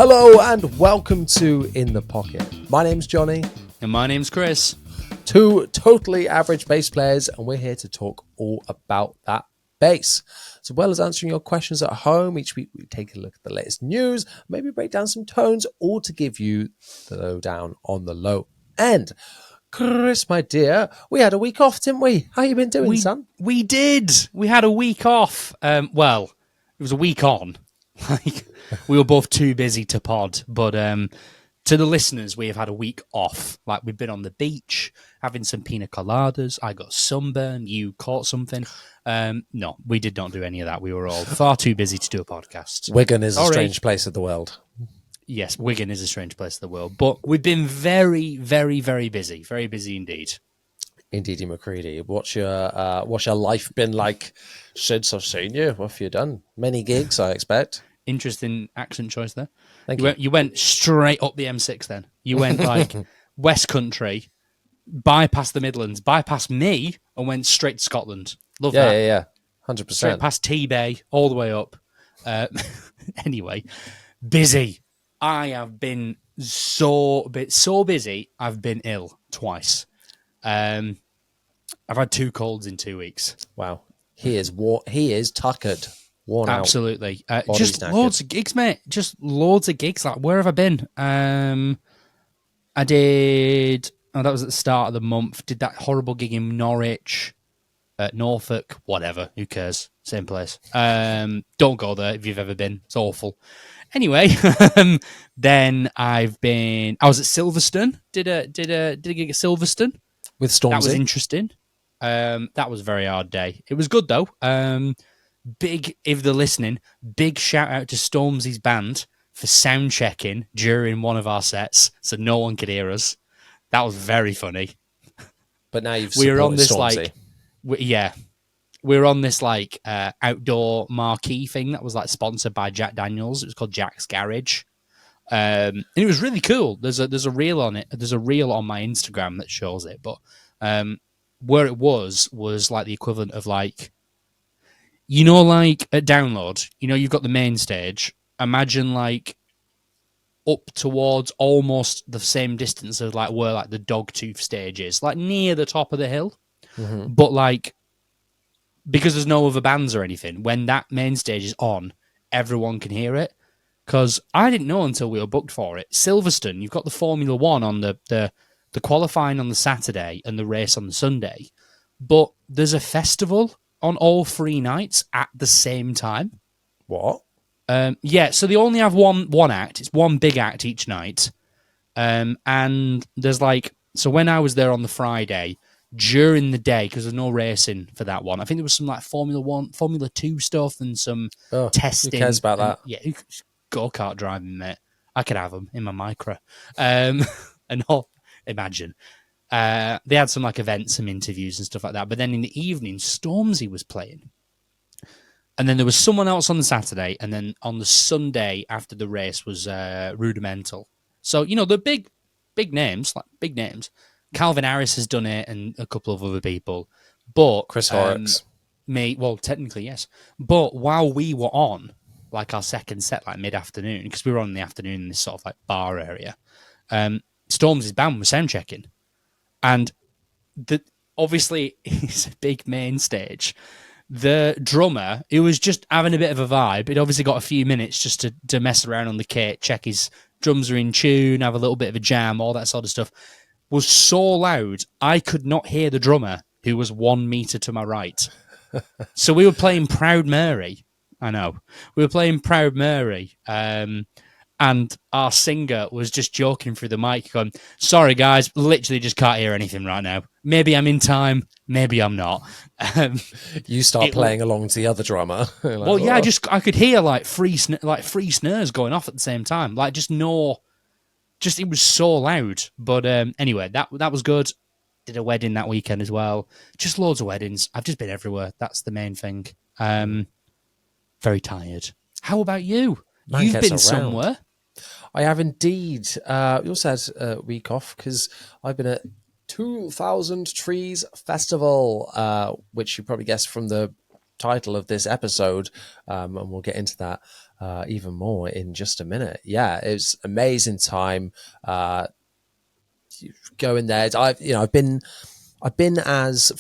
Hello and welcome to In the Pocket. My name's Jonny. And my name's Chris. Two totally average bass players, and we're here to talk all about that bass. As well as answering your questions at home, each week we take a look at the latest news, maybe break down some tones, all to give you the lowdown on the low end. Chris, my dear, we had a week off, didn't we? How you been doing, son? We did. We had a week off. Well, it was a week on. Like, we were both too busy to pod, but to the listeners, we have had a week off. Like, we've been on the beach, having some pina coladas. I got sunburn. You caught something. No, we did not do any of that. We were all far too busy to do a podcast. Wigan is a strange place of the world. Yes, Wigan is a strange place of the world, but we've been very, very, very busy. Very busy indeed. Indeedy McCready. What's your life been like since I've seen you? What have you done? Many gigs, I expect. Interesting accent choice there. Thank you. You went straight up the M6 then. You went like West Country, bypassed the Midlands, bypassed me, and went straight to Scotland. Love that. Yeah. 100%. Straight past T-Bay, all the way up. Anyway, busy. I have been so busy, I've been ill twice. I've had 2 colds in 2 weeks. Wow. He is tuckered. Worn Absolutely. out. Just knackered. loads of gigs, mate. Just loads of gigs. Like, where have I been? I did... Oh, that was at the start of the month. Did that horrible gig in Norwich, Norfolk, whatever. Who cares? Same place. Don't go there if you've ever been. It's awful. Anyway, then I was at Silverstone. Did a gig at Silverstone. With Stormzy. That was interesting. That was a very hard day. It was good, though. If they're listening, big shout out to Stormzy's band for sound checking during one of our sets so no one could hear us. That was very funny. But now you've we were on this Stormzy. We were on this outdoor marquee thing that was like sponsored by Jack Daniels. It was called Jack's Garage. And it was really cool. There's a reel on it. There's a reel on my Instagram that shows it. But where it was like the equivalent of like, you know, like at Download, you know, you've got the main stage. Imagine like up towards almost the same distance of like where like the Dogtooth stage is, like near the top of the hill. Mm-hmm. But like, because there's no other bands or anything, when that main stage is on, everyone can hear it. Because I didn't know until we were booked for it. Silverstone, you've got the Formula One on the qualifying on the Saturday and the race on the Sunday. But there's a festival on all 3 nights at the same time. What? Yeah, so they only have one act. It's one big act each night. And there's like... So when I was there on the Friday, during the day, because there's no racing for that one, I think there was some like Formula 2 stuff and some testing. Who cares about that? Yeah, go-kart driving, mate. I could have them in my Micra. And all, imagine. They had some like events, some interviews and stuff like that. But then in the evening, Stormzy was playing. And then there was someone else on the Saturday. And then on the Sunday after the race was Rudimental. So, you know, the big names, Calvin Harris has done it and a couple of other people. But Chris Horrocks. Technically, yes. But while we were on, like our second set, like mid-afternoon, because we were on in the afternoon in this sort of like bar area, Stormzy's band was sound checking. And obviously, it's a big main stage. The drummer, who was just having a bit of a vibe, he'd obviously got a few minutes just to mess around on the kit, check his drums are in tune, have a little bit of a jam, all that sort of stuff, was so loud, I could not hear the drummer, who was 1 meter to my right. So we were playing Proud Mary. I know. We were playing Proud Mary. And our singer was just joking through the mic, going, sorry, guys, literally just can't hear anything right now. Maybe I'm in time, maybe I'm not. You start playing along to the other drummer. Like, well, yeah, I could hear like three snares going off at the same time. Like, it was so loud. But anyway, that was good. Did a wedding that weekend as well. Just loads of weddings. I've just been everywhere. That's the main thing. Very tired. How about you? You've been somewhere. I have indeed. We also had a week off because I've been at 2000 Trees Festival, which you probably guessed from the title of this episode, and we'll get into that even more in just a minute. Yeah, it was amazing time going there. I've been as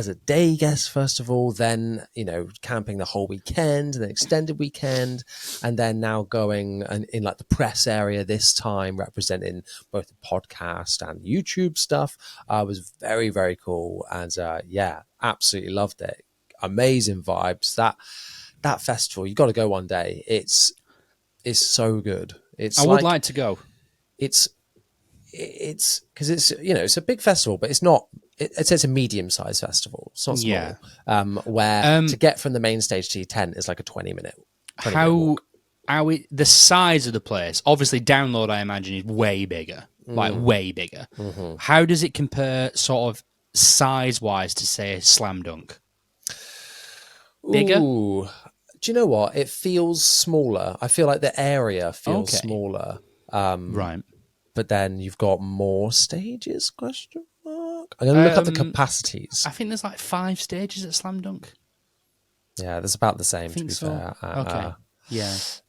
a day guest first of all, then camping the whole weekend, then extended weekend, and then now going and in like the press area this time, representing both the podcast and YouTube stuff. Was very, very cool, and absolutely loved it. Amazing vibes. That festival, you got to go one day. It's so good. I would like to go. It's because it's a big festival, but it's not. It's a medium-sized festival. It's not small. Yeah. Where to get from the main stage to your tent is like a 20-minute. The size of the place? Obviously, Download, I imagine, is way bigger, like way bigger. Mm-hmm. How does it compare, sort of size-wise, to say Slam Dunk? Bigger? Ooh, do you know what? It feels smaller. I feel like the area feels smaller. Right. But then you've got more stages? Question mark. I'm going to look up the capacities. I think there's like 5 stages at Slam Dunk. Yeah, there's about the same, to be fair. There's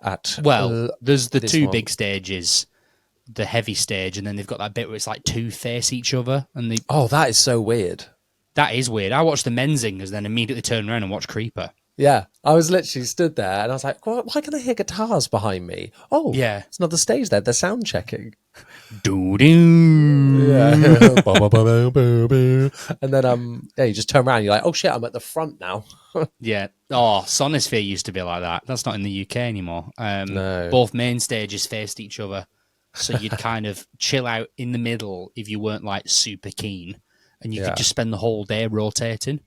the 2 big stages, the heavy stage, and then they've got that bit where it's like 2 face each other. Oh, that is so weird. That is weird. I watched the Menzingers, then immediately turned around and watched Creeper. Yeah, I was literally stood there and I was like, why can I hear guitars behind me? Oh, yeah, it's not the stage there. They're sound checking. Doo-doo. Yeah. And then, you just turn around and you're like, oh shit, I'm at the front now. Yeah. Oh, Sonosphere used to be like that. That's not in the UK anymore. No. Both main stages faced each other. So you'd kind of chill out in the middle if you weren't like super keen. And you could just spend the whole day rotating.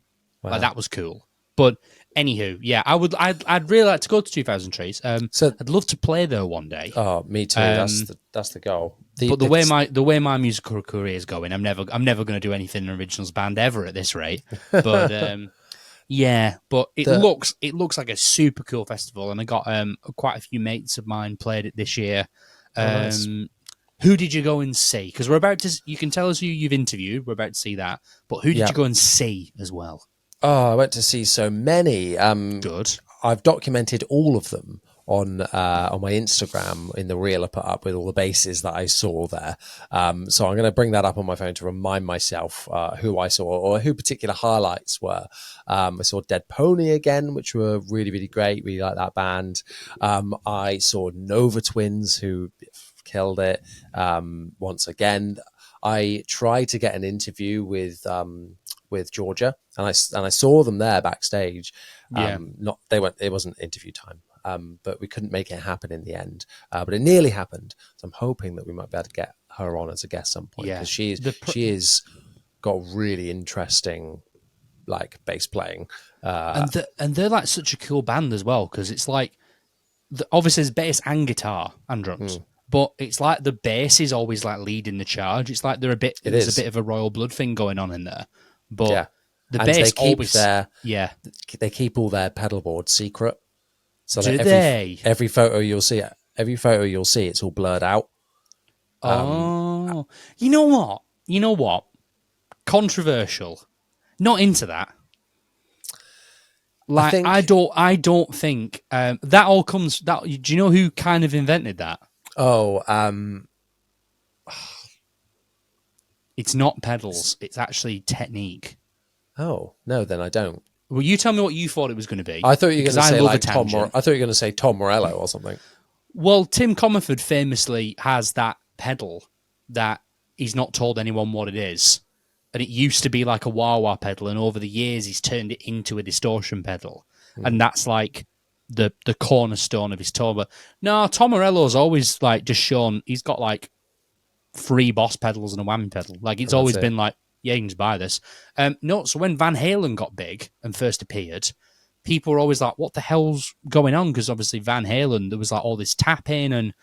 Wow. Like, that was cool. But anywho, yeah, I'd really like to go to 2000 Trees. So I'd love to play there one day. Oh, me too. That's the goal. But the way my musical career is going, I'm never going to do anything in an originals band ever at this rate. But but it looks like a super cool festival, and I got quite a few mates of mine played it this year. Nice. Who did you go and see? Because you can tell us who you've interviewed. We're about to see that. But who did you go and see as well? Oh, I went to see so many. Good. I've documented all of them on my Instagram in the reel I put up with all the bases that I saw there. So I'm going to bring that up on my phone to remind myself who I saw or who particular highlights were. I saw Dead Pony again, which were really, really great. Really like that band. I saw Nova Twins, who killed it once again. I tried to get an interview with Georgia, and I saw them there backstage. It wasn't interview time, but we couldn't make it happen in the end. But it nearly happened, so I'm hoping that we might be able to get her on as a guest some point, because she is got really interesting like bass playing, and they're like such a cool band as well, because it's like obviously there's bass and guitar and drums. But it's like the bass is always like leading the charge. It's like there's a bit of a royal blood thing going on in there. But the bass always they keep all their pedal boards secret. So every photo you'll see, it's all blurred out. You know what? Controversial. Not into that. Like I don't think that all comes. Do you know who kind of invented that? Oh, it's not pedals. It's actually technique. Oh, no, then I don't. Well, you tell me what you thought it was going to be. I thought you were going to say like Tom. I thought you were going to say Tom Morello or something. Well, Tim Comerford famously has that pedal that he's not told anyone what it is, and it used to be like a wah-wah pedal, and over the years he's turned it into a distortion pedal, and that's like the cornerstone of his tour. But no, Tom Morello's always like just shown he's got like 3 Boss pedals and a whammy pedal. Like it's always been like, yeah, you can just buy this. So when Van Halen got big and first appeared, people were always like, what the hell's going on? Because obviously Van Halen, there was like all this tapping and,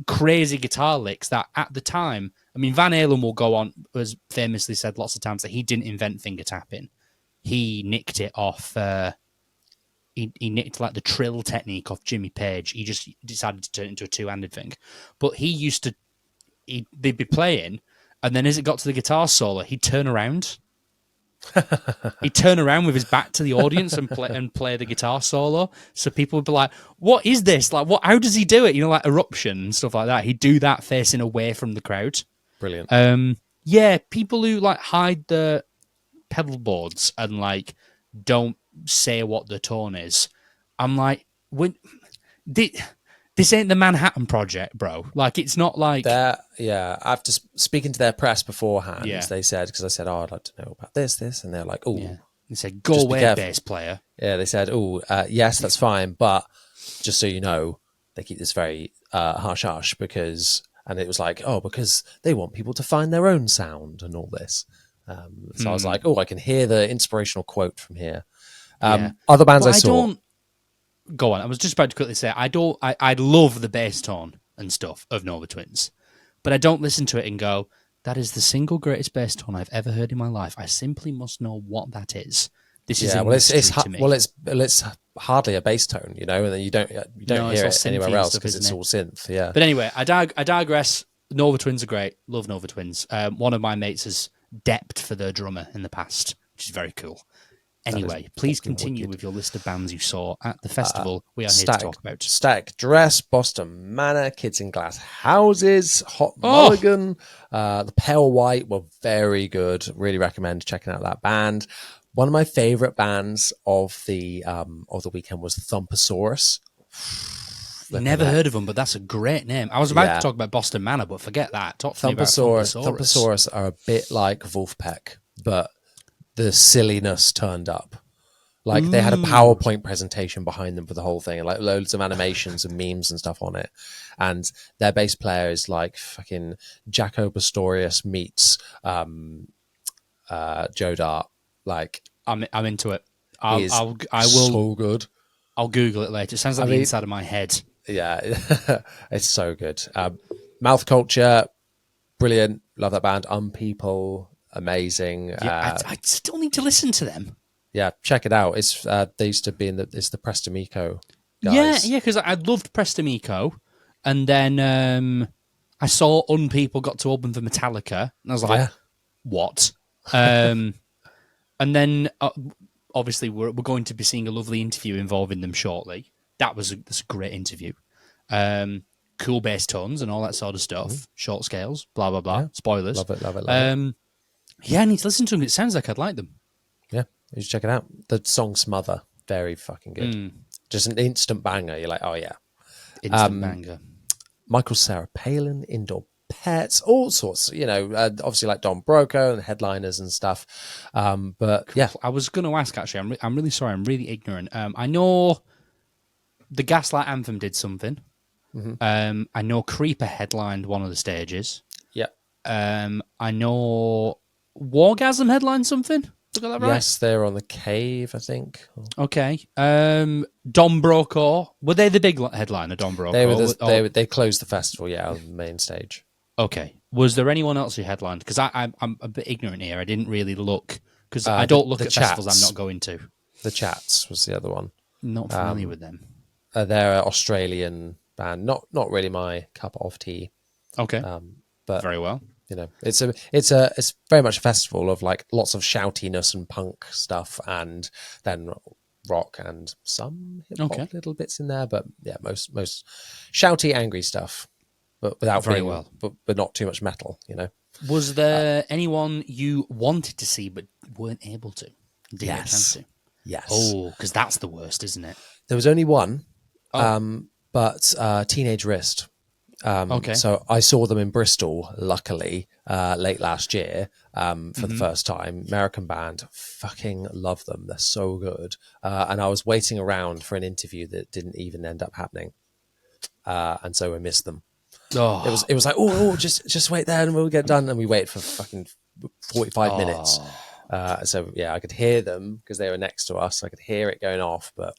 crazy guitar licks that at the time, I mean, Van Halen will go on, has famously said lots of times that he didn't invent finger tapping. He nicked it off, he nicked like the trill technique off Jimmy Page. He just decided to turn it into a 2-handed thing. But they'd be playing, and then as it got to the guitar solo, he'd turn around He'd turn around with his back to the audience and play the guitar solo. So people would be like, "What is this? Like, what? How does he do it? You know, like Eruption and stuff like that." He'd do that facing away from the crowd. Brilliant. Yeah, people who like hide the pedal boards and like don't say what the tone is. I'm like, this ain't the Manhattan Project, bro. Like, it's not like After speaking to their press beforehand, Yeah. they said, because I said, "Oh, I'd like to know about this," and they're like, "Oh." Yeah. They said, "Go Just be away, careful. bass player." Yeah, they said, "Oh, yes, that's fine, but just so you know, they keep this very hush because," and it was like, "Oh, because they want people to find their own sound and all this." So I was like, "Oh, I can hear the inspirational quote from here." Yeah. Other bands But I saw. don't go on. I was just about to quickly say I love the bass tone and stuff of Nova Twins, but I don't listen to it and go, "That is the single greatest bass tone I've ever heard in my life. I simply must know what that is." This is a mystery to me. It's hardly a bass tone, you know, and then you don't No, hear it's it all anywhere synthy else stuff, because isn't it's it? all synth. Yeah, But anyway, I digress. Nova Twins are great. Love Nova Twins. One of my mates has depped for their drummer in the past, which is very cool. Anyway, please continue with your list of bands you saw at the festival we are here to talk about. Static Dress, Boston Manor, Kids in Glass Houses, Hot Mulligan, the Pale White were very good. Really recommend checking out that band. One of my favorite bands of the weekend was Thumposaurus. Never heard of them, but that's a great name. I was about to talk about Boston Manor, but forget that. Talk to me about Thumposaurus. Thumposaurus are a bit like Wolfpack, but the silliness turned up. Like they had a PowerPoint presentation behind them for the whole thing, and like loads of animations and memes and stuff on it. And their bass player is like fucking Jaco Pastorius meets Joe Dart. Like I'm into it. I will. So good. I'll Google it later. It sounds like the inside of my head. Yeah, it's so good. Mouth Culture, brilliant. Love that band. Unpeople, amazing. Yeah, I still need to listen to them. Yeah, check it out. It's they used to be it's the Prestamico guys. Yeah, because I loved Prestamico, and then I saw Unpeople got to open for Metallica, and I was like, what? And then obviously we're going to be seeing a lovely interview involving them shortly. That's a great interview. Cool bass tones and all that sort of stuff. Short scales, blah blah blah. Yeah. Spoilers. Love it. Yeah, I need to listen to them. It sounds like I'd like them. Yeah, you should check it out. The song Smother, very fucking good. Just an instant banger. You're like, oh yeah. Instant banger. Michael Sarah Palin, Indoor Pets, all sorts, you know, obviously like Don Broco and headliners and stuff. But yeah. I was going to ask, actually, I'm really sorry, I'm really ignorant. I know the Gaslight Anthem did something. Mm-hmm. I know Creeper headlined one of the stages. Yeah. I know Wargasm headlined something. Did I get that right? Yes, they're on the Cave, I think. Okay. Don Broco, were they the big headliner? Don Broco. They closed the festival, yeah, on the main stage. Okay. Was there anyone else who headlined? Because I'm a bit ignorant here. I didn't really look because I don't look at festivals I'm not going to. The Chats was the other one. Not familiar with them. They're an Australian band. Not really my cup of tea. Okay. But very well. You know, it's very much a festival of like lots of shoutiness and punk stuff, and then rock and some hip hop little bits in there. But yeah, most shouty, angry stuff, but without but not too much metal. You know. Was there anyone you wanted to see but weren't able to? Didn't get a chance to? Yes. Oh, because that's the worst, isn't it? There was only one, but Teenage Wrist. So I saw them in Bristol, luckily, late last year for the first time. American band, fucking love them. They're so good. And I was waiting around for an interview that didn't even end up happening, and so I missed them. Oh. It was like, just wait there and we'll get done. And we waited for fucking 45 minutes. So yeah, I could hear them because they were next to us. I could hear it going off, but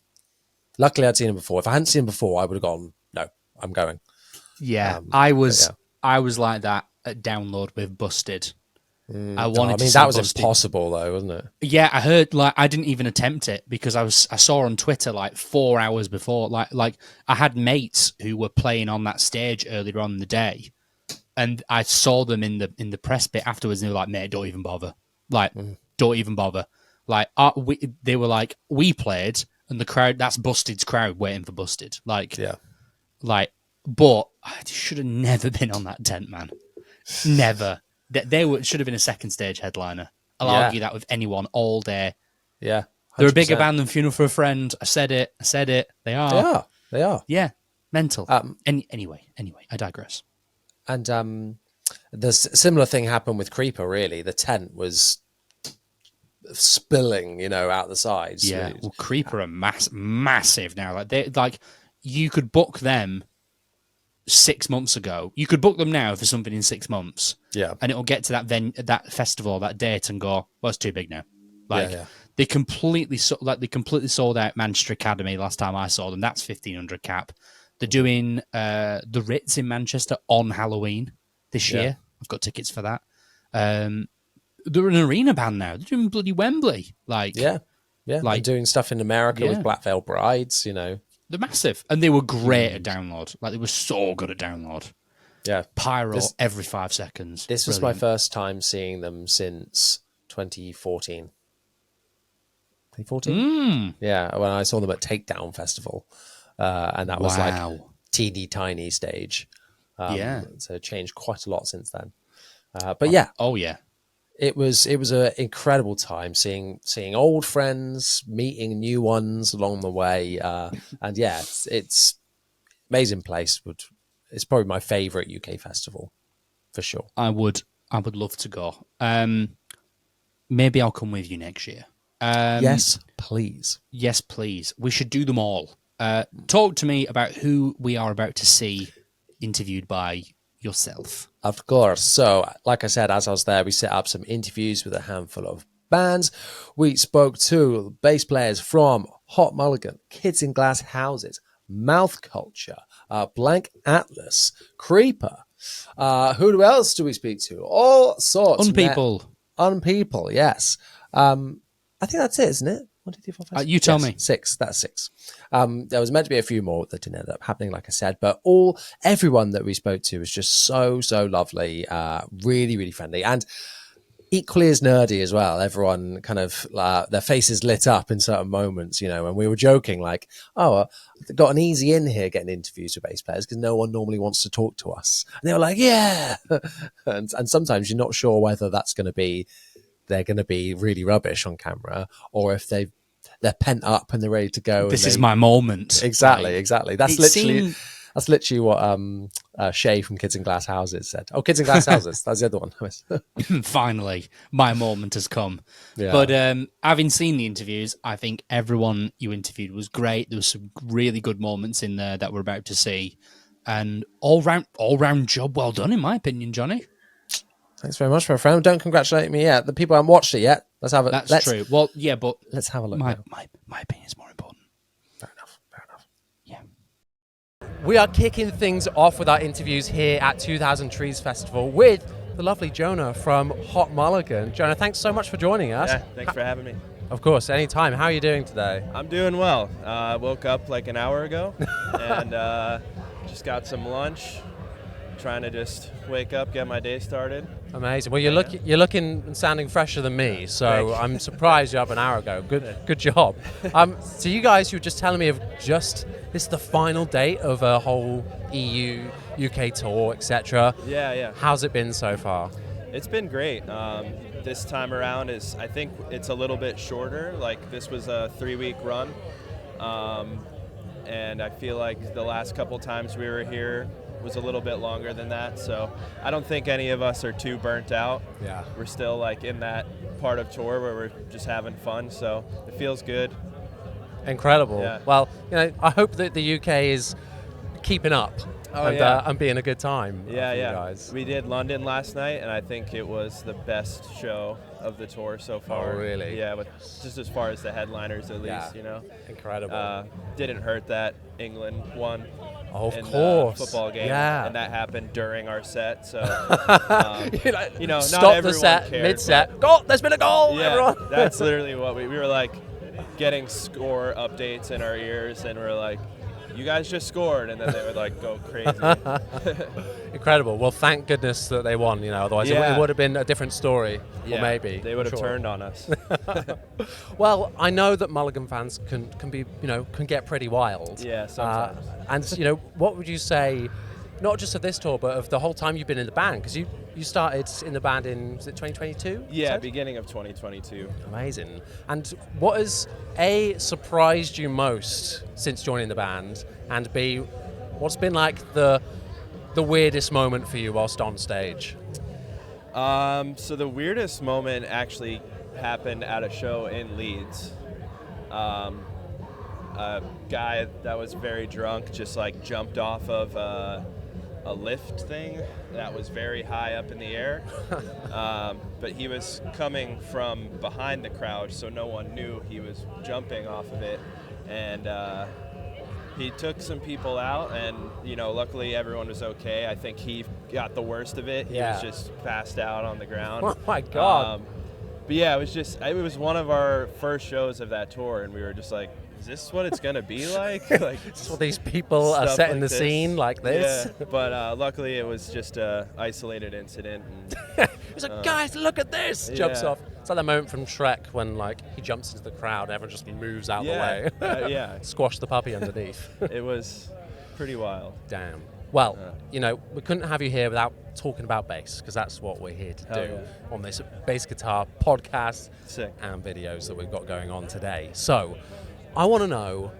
luckily I'd seen them before. If I hadn't seen them before, I would have gone, no, I'm going. Yeah, I was like that at Download with Busted. I mean, that was Busted. Impossible though, wasn't it? Yeah, I heard, like, I didn't even attempt it because I saw on Twitter like 4 hours before, like I had mates who were playing on that stage earlier on in the day, and I saw them in the press bit afterwards, and they were like, "Mate, don't even bother. Like, don't even bother. Like, they were like, we played, and the crowd, that's Busted's crowd waiting for Busted. Like, but I should have never been on that tent, man. Never. Should have been a second stage headliner. I'll argue that with anyone all day. Yeah. 100%. They're a bigger band than Funeral for a Friend. I said it. They are. They are. Yeah. Mental. Anyway, I digress. And the similar thing happened with Creeper, really. The tent was spilling, out the sides. Yeah. Well, Creeper are massive now. You could book them 6 months ago. You could book them now for something in 6 months. Yeah. And it'll get to that festival, that date, and go, well, it's too big now. They completely sold out Manchester Academy last time I saw them. That's 1,500 cap. They're doing the Ritz in Manchester on Halloween this year. I've got tickets for that. They're an arena band now. They're doing bloody Wembley. They're doing stuff in America with Black Veil Brides. They're massive, and they were great at Download. Like, they were so good at Download. Yeah, pyro every 5 seconds. This was my first time seeing them since 2014. 2014? Yeah, when I saw them at Takedown Festival. And that was like teeny tiny stage. So it changed quite a lot since then. It was an incredible time seeing old friends, meeting new ones along the way. And it's amazing place. It's probably my favorite UK festival for sure. I would love to go. Maybe I'll come with you next year. Yes, please. Yes, please. We should do them all. Talk to me about who we are about to see interviewed by yourself. Of course. So, like I said, as I was there, we set up some interviews with a handful of bands. We spoke to bass players from Hot Mulligan, Kids in Glass Houses, Mouth Culture, Blank Atlas, Creeper. Who else do we speak to? All sorts. Unpeople, yes. I think that's it, isn't it? 1, 2, 3, 4, 5. You tell me. 6. That's 6. There was meant to be a few more that didn't end up happening, like I said. But everyone that we spoke to was just so lovely, really, really friendly, and equally as nerdy as well. Everyone kind of their faces lit up in certain moments, and we were joking like, "Oh, I've got an easy in here getting interviews with bass players because no one normally wants to talk to us." And they were like, "Yeah," and sometimes you're not sure whether they're going to be really rubbish on camera, or if they're pent up and they're ready to go. This is my moment. Exactly. That's literally what Shay from Kids in Glass Houses said. Oh, Kids in Glass Houses. That's the other one. Finally, my moment has come. Yeah. But having seen the interviews, I think everyone you interviewed was great. There was some really good moments in there that we're about to see, and all round job well done, in my opinion, Johnny. Thanks very much, my friend. Don't congratulate me yet. The people haven't watched it yet. Let's have it. That's true. Well, yeah, but let's have a look. My opinion is more important. Fair enough. Yeah. We are kicking things off with our interviews here at 2000 Trees Festival with the lovely Jonah from Hot Mulligan. Jonah, thanks so much for joining us. Yeah, thanks for having me. Of course, anytime. How are you doing today? I'm doing well. I woke up like an hour ago and just got some lunch. Trying to just wake up, get my day started. Amazing. Well, you're looking and sounding fresher than me, so I'm surprised you're up an hour ago. Good job. So you guys, you were just telling me of this is the final date of a whole EU, UK tour, etc. Yeah. How's it been so far? It's been great. This time around I think it's a little bit shorter. Like, this was a 3-week run, and I feel like the last couple times we were here was a little bit longer than that, so I don't think any of us are too burnt out. Yeah, we're still like in that part of tour where we're just having fun, so it feels good. Incredible. Yeah. Well, I hope that the UK is keeping up and being a good time. Yeah. You guys. We did London last night, and I think it was the best show of the tour so far. Oh, really? Yeah, just as far as the headliners, at least. Incredible. Didn't hurt that England won. Oh, of course. Football game. Yeah. And that happened during our set, so stop not the set cared, mid-set. Goal! There's been a goal. Yeah, everyone. That's literally what we were like, getting score updates in our ears, and we're like, you guys just scored, and then they would like go crazy. Incredible. Well, thank goodness that they won, otherwise Yeah. it would have been a different story. Yeah, or maybe. they would have I'm sure. turned on us. Well, I know that Mulligan fans can be, can get pretty wild. Yeah, sometimes. And, what would you say, not just of this tour, but of the whole time you've been in the band? Because you started in the band in, was it 2022? Yeah, beginning of 2022. Amazing. And what has, A, surprised you most since joining the band? And B, what's been like the weirdest moment for you whilst on stage? So the weirdest moment actually happened at a show in Leeds. A guy that was very drunk just like jumped off of a lift thing that was very high up in the air. But he was coming from behind the crowd, so no one knew he was jumping off of it. And he took some people out, and luckily everyone was okay. I think he got the worst of it. He was just passed out on the ground. Oh my God. But yeah, it was one of our first shows of that tour, and we were just like, is this what it's gonna be like? So these people are stuff setting like the this. scene like this. Yeah, but luckily it was just a isolated incident. He's like, guys, look at this! Jumps Yeah. off. It's like the moment from Shrek when he jumps into the crowd and everyone just moves out the way. Yeah. Squash the puppy underneath. It was pretty wild. Damn. Well, we couldn't have you here without talking about bass, because that's what we're here to Hell do yeah. on this bass guitar podcast Sick. and videos that we've got going on today. So, I want to know,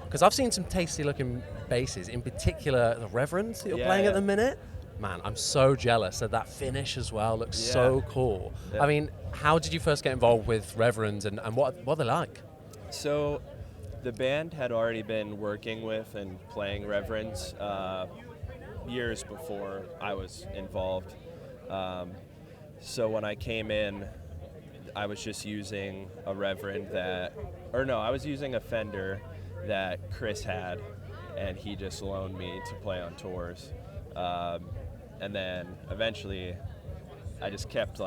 because I've seen some tasty looking basses, in particular the Reverend that you're playing at the minute. Man, I'm so jealous of that finish as well. Looks so cool. Yeah. I mean, how did you first get involved with Reverend, and what are they like? So the band had already been working with and playing Reverends years before I was involved. So when I came in, I was just using a Reverend I was using a Fender that Chris had, and he just loaned me to play on tours. And then eventually I just kept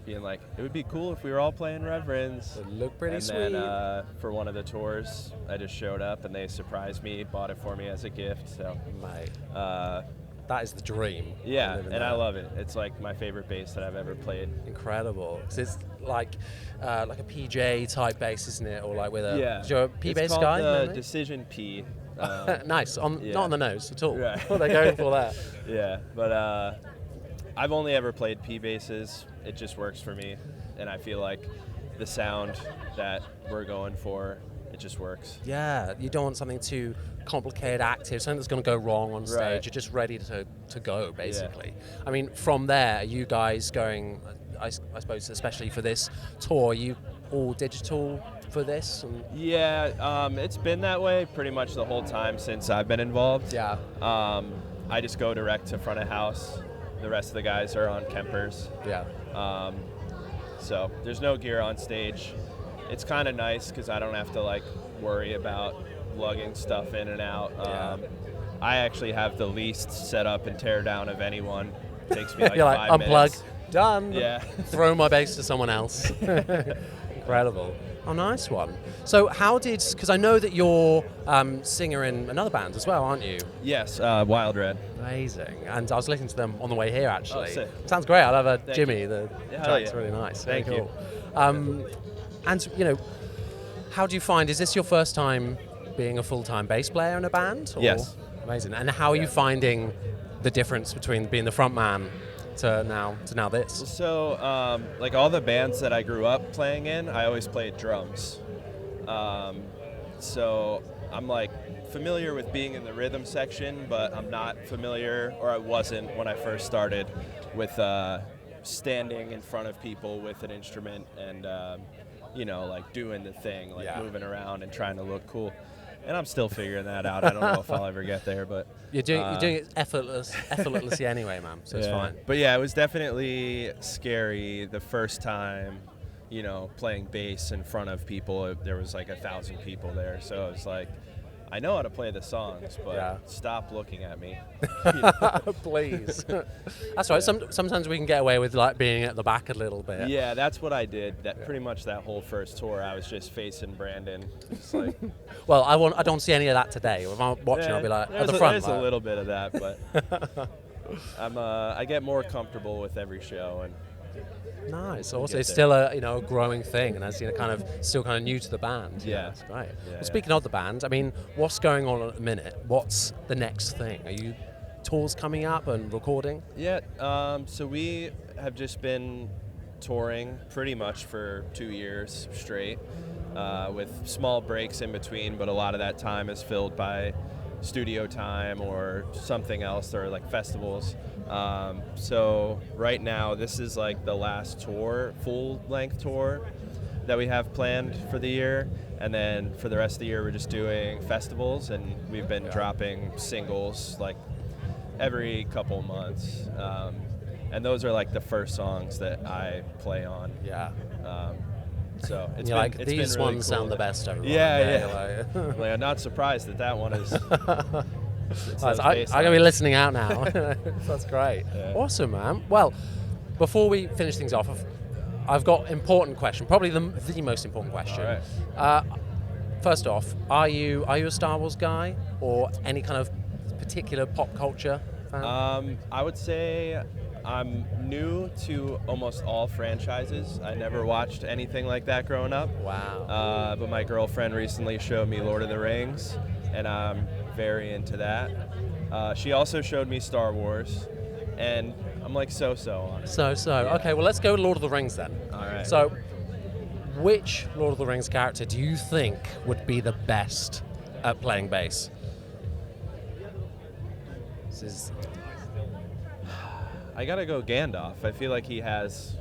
being like, it would be cool if we were all playing Reverends. They look pretty and sweet. then for one of the tours, I just showed up and they surprised me, bought it for me as a gift. So, Mate, that is the dream. yeah, Living and I that. love it. It's like my favorite bass that I've ever played. Incredible. 'Cause it's like a PJ type bass, isn't it? Or like with a Yeah, you're a P bass it's called guy. the maybe? Decision P. Nice. Not on the nose at all. Right. What are they going for there? Yeah, but I've only ever played P basses. It just works for me, and I feel like the sound that we're going for, it just works. Yeah, you don't want something too complicated, active, something that's going to go wrong on stage. Right. You're just ready to go, basically. I mean, from there, you guys going, I suppose, especially for this tour, you all digital for this? And Yeah, it's been that way pretty much the whole time since I've been involved. yeah, I just go direct to front of house. The rest of the guys are on Kempers. yeah. So there's no gear on stage. It's kind of nice because I don't have to worry about lugging stuff in and out. Yeah. I actually have the least setup and tear down of anyone. It takes me You're like, 5 unplug, minutes. done. Yeah. Throw my bass to someone else. Incredible. Oh, nice one. So because I know that you're singer in another band as well, aren't you? Yes, Wild Red. Amazing. And I was listening to them on the way here, actually. Oh, sick. Sounds great. I love Thank Jimmy. you. The Yeah, hell track's yeah. really nice. Thank Very you. cool. And, how do you find, is this your first time being a full-time bass player in a band? Or? Yes. Amazing. And how are you finding the difference between being the front man to now this? So, all the bands that I grew up playing in, I always played drums. So I'm familiar with being in the rhythm section, but I'm not familiar, or I wasn't when I first started, with standing in front of people with an instrument and doing the thing, moving around and trying to look cool. And I'm still figuring that out. I don't know if I'll ever get there, but You're doing it effortlessly anyway, man. So it's fine. But yeah, it was definitely scary the first time, playing bass in front of people. There was 1,000 people there, so it was I know how to play the songs, but Yeah. stop looking at me. Please. That's right. Sometimes we can get away with like being at the back a little bit. Yeah, that's what I did. Pretty much that whole first tour, I was just facing Brandon. Just like, Well, I don't see any of that today. If I'm watching, I'll be like at the front. There's a little bit of that, but I get more comfortable with every show, and Nice. Also, get it's there. still a growing thing, and as still kind of new to the band. Yeah. That's great. Yeah, Well, speaking of the band, I mean, what's going on at the minute? What's the next thing? Are you tours coming up and recording? yeah. So we have just been touring pretty much for 2 years straight, with small breaks in between, but a lot of that time is filled by studio time or something else, or like festivals. So right now, this is like the last tour, full-length tour that we have planned for the year, and then for the rest of the year, we're just doing festivals, and we've been dropping singles like every couple months, and those are like the first songs that I play on. Yeah. So it's You're been, like, it's these been really ones cool. sound the best, everyone. Yeah. Like, Like, I'm not surprised that one is. it's those I'm bass going to be lines. listening out now. That's great. Yeah. Awesome, man. Well, before we finish things off, I've got an important question, probably the most important question. All First off, are you a Star Wars guy or any kind of particular pop culture fan? I would say I'm new to almost all franchises. I never watched anything like that growing up. Wow. But my girlfriend recently showed me Lord of the Rings, and I'm very into that. She also showed me Star Wars, and I'm like so on it. So. Yeah. Okay, well, let's go Lord of the Rings then. All right. So, which Lord of the Rings character do you think would be the best at playing bass? This is I gotta go Gandalf. I feel like he has,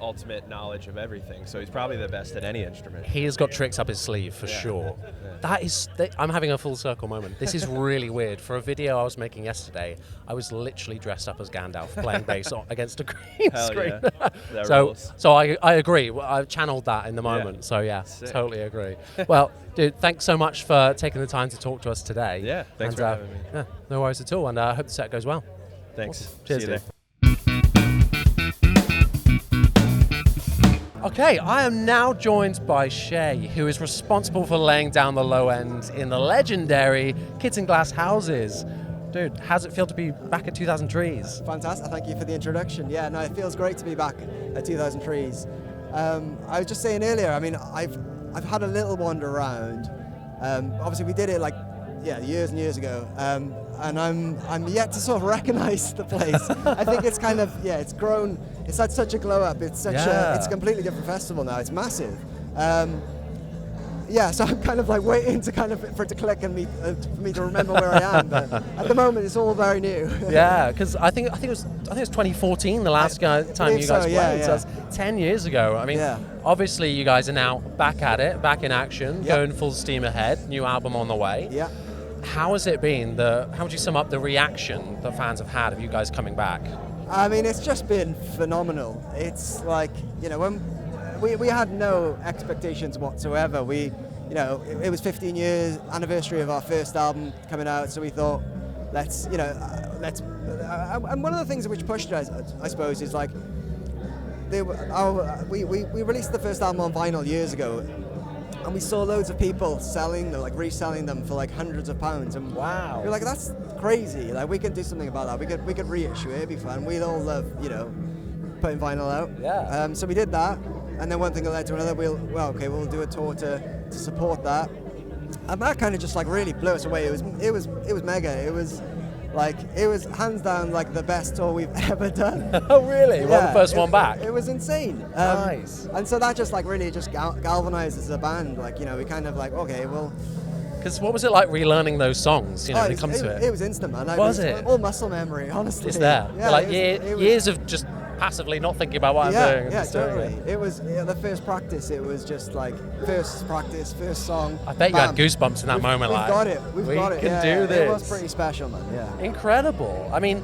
ultimate knowledge of everything. So he's probably the best at any instrument. He has got tricks up his sleeve for Yeah. sure. Yeah. I'm having a full circle moment. This is really weird. For a video I was making yesterday, I was literally dressed up as Gandalf playing bass against a green Hell screen. yeah. That rules. So I agree. I've channeled that in the moment. Yeah. So yeah, Sick. totally agree. Well, dude, thanks so much for taking the time to talk to us today. Yeah, thanks And, for having me. Yeah, no worries at all. And I hope the set goes well. Thanks. Awesome. Cheers, See you dude. there. Okay, I am now joined by Shay, who is responsible for laying down the low end in the legendary Kitten Glass Houses. Dude, how's it feel to be back at 2000 Trees? Fantastic, thank you for the introduction. Yeah, no, it feels great to be back at 2000 Trees. I was just saying earlier, I mean, I've had a little wander around. Obviously, we did it years and years ago, and I'm yet to sort of recognize the place. I think it's kind of, it's grown, it's had such a glow up, it's a completely different festival now, it's massive. So I'm kind of like waiting for it to click and for me to remember where I am, but at the moment it's all very new. Yeah, because I think it was 2014 the last time you guys so, played. yeah. So that's 10 years ago. I mean, obviously you guys are now back at it, back in action, going full steam ahead. New album on the way. Yeah. How has it been? How would you sum up the reaction that fans have had of you guys coming back? I mean, it's just been phenomenal. It's like, when we had no expectations whatsoever. It was 15 years anniversary of our first album coming out, so we thought, let's. And one of the things which pushed us, I suppose, is like, we released the first album on vinyl years ago, and we saw loads of people selling them, like reselling them for like hundreds of pounds. And wow, we're like, that's crazy. Like, we can do something about that. We could reissue it. It'd be fun. We'd all love, putting vinyl out. Yeah. So we did that, and then one thing led to another. We'll do a tour to support that, and that kind of just like really blew us away. It was mega. It was hands down like the best tour we've ever done. Oh really? Well, the first one back. It was insane. Nice. And so that just like really just galvanized as a band. Like, we kind of like, okay, well. Because what was it like relearning those songs? When it comes to it. It was instant, man. Was it? All muscle memory, honestly. It's there. Yeah, like it was, years of just passively not thinking about what I'm doing. And Yeah, just doing totally. it. It was the first practice. It was just like first practice, first song. I bet you had goosebumps in that moment. We've like, got it. We've got it. We can do this. It was pretty special, man. Yeah. Incredible. I mean,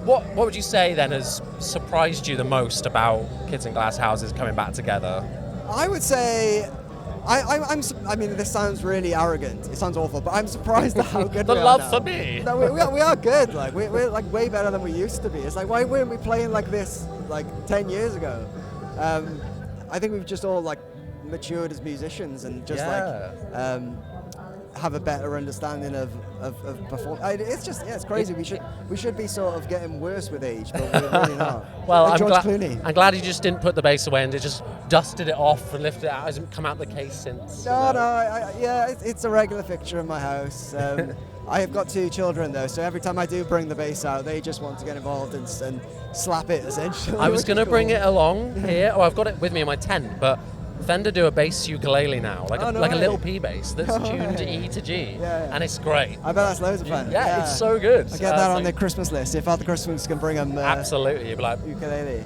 what would you say then has surprised you the most about Kids in Glass Houses coming back together? I would say I mean, this sounds really arrogant. It sounds awful, but I'm surprised at how good The we are love now. for me. No, we are good. Like we're like way better than we used to be. It's like, why weren't we playing like this like 10 years ago? I think we've just all like matured as musicians and just have a better understanding of performance. It's crazy. We should be sort of getting worse with age, but we're really not. Well, like I'm George Clooney. glad you just didn't put the bass away and just dusted it off and lifted it out. It hasn't come out the case since. It's a regular fixture in my house. I have got 2 children though, so every time I do bring the bass out, they just want to get involved and slap it essentially. I was going to bring it along here. Oh, I've got it with me in my tent, but Fender do a bass ukulele now, like a little P bass that's tuned to E to G, and it's great. I bet that's loads of fun. Yeah, it's so good. I get that on the Christmas list. If Father Christmas can bring them absolutely, you'd be like, ukulele.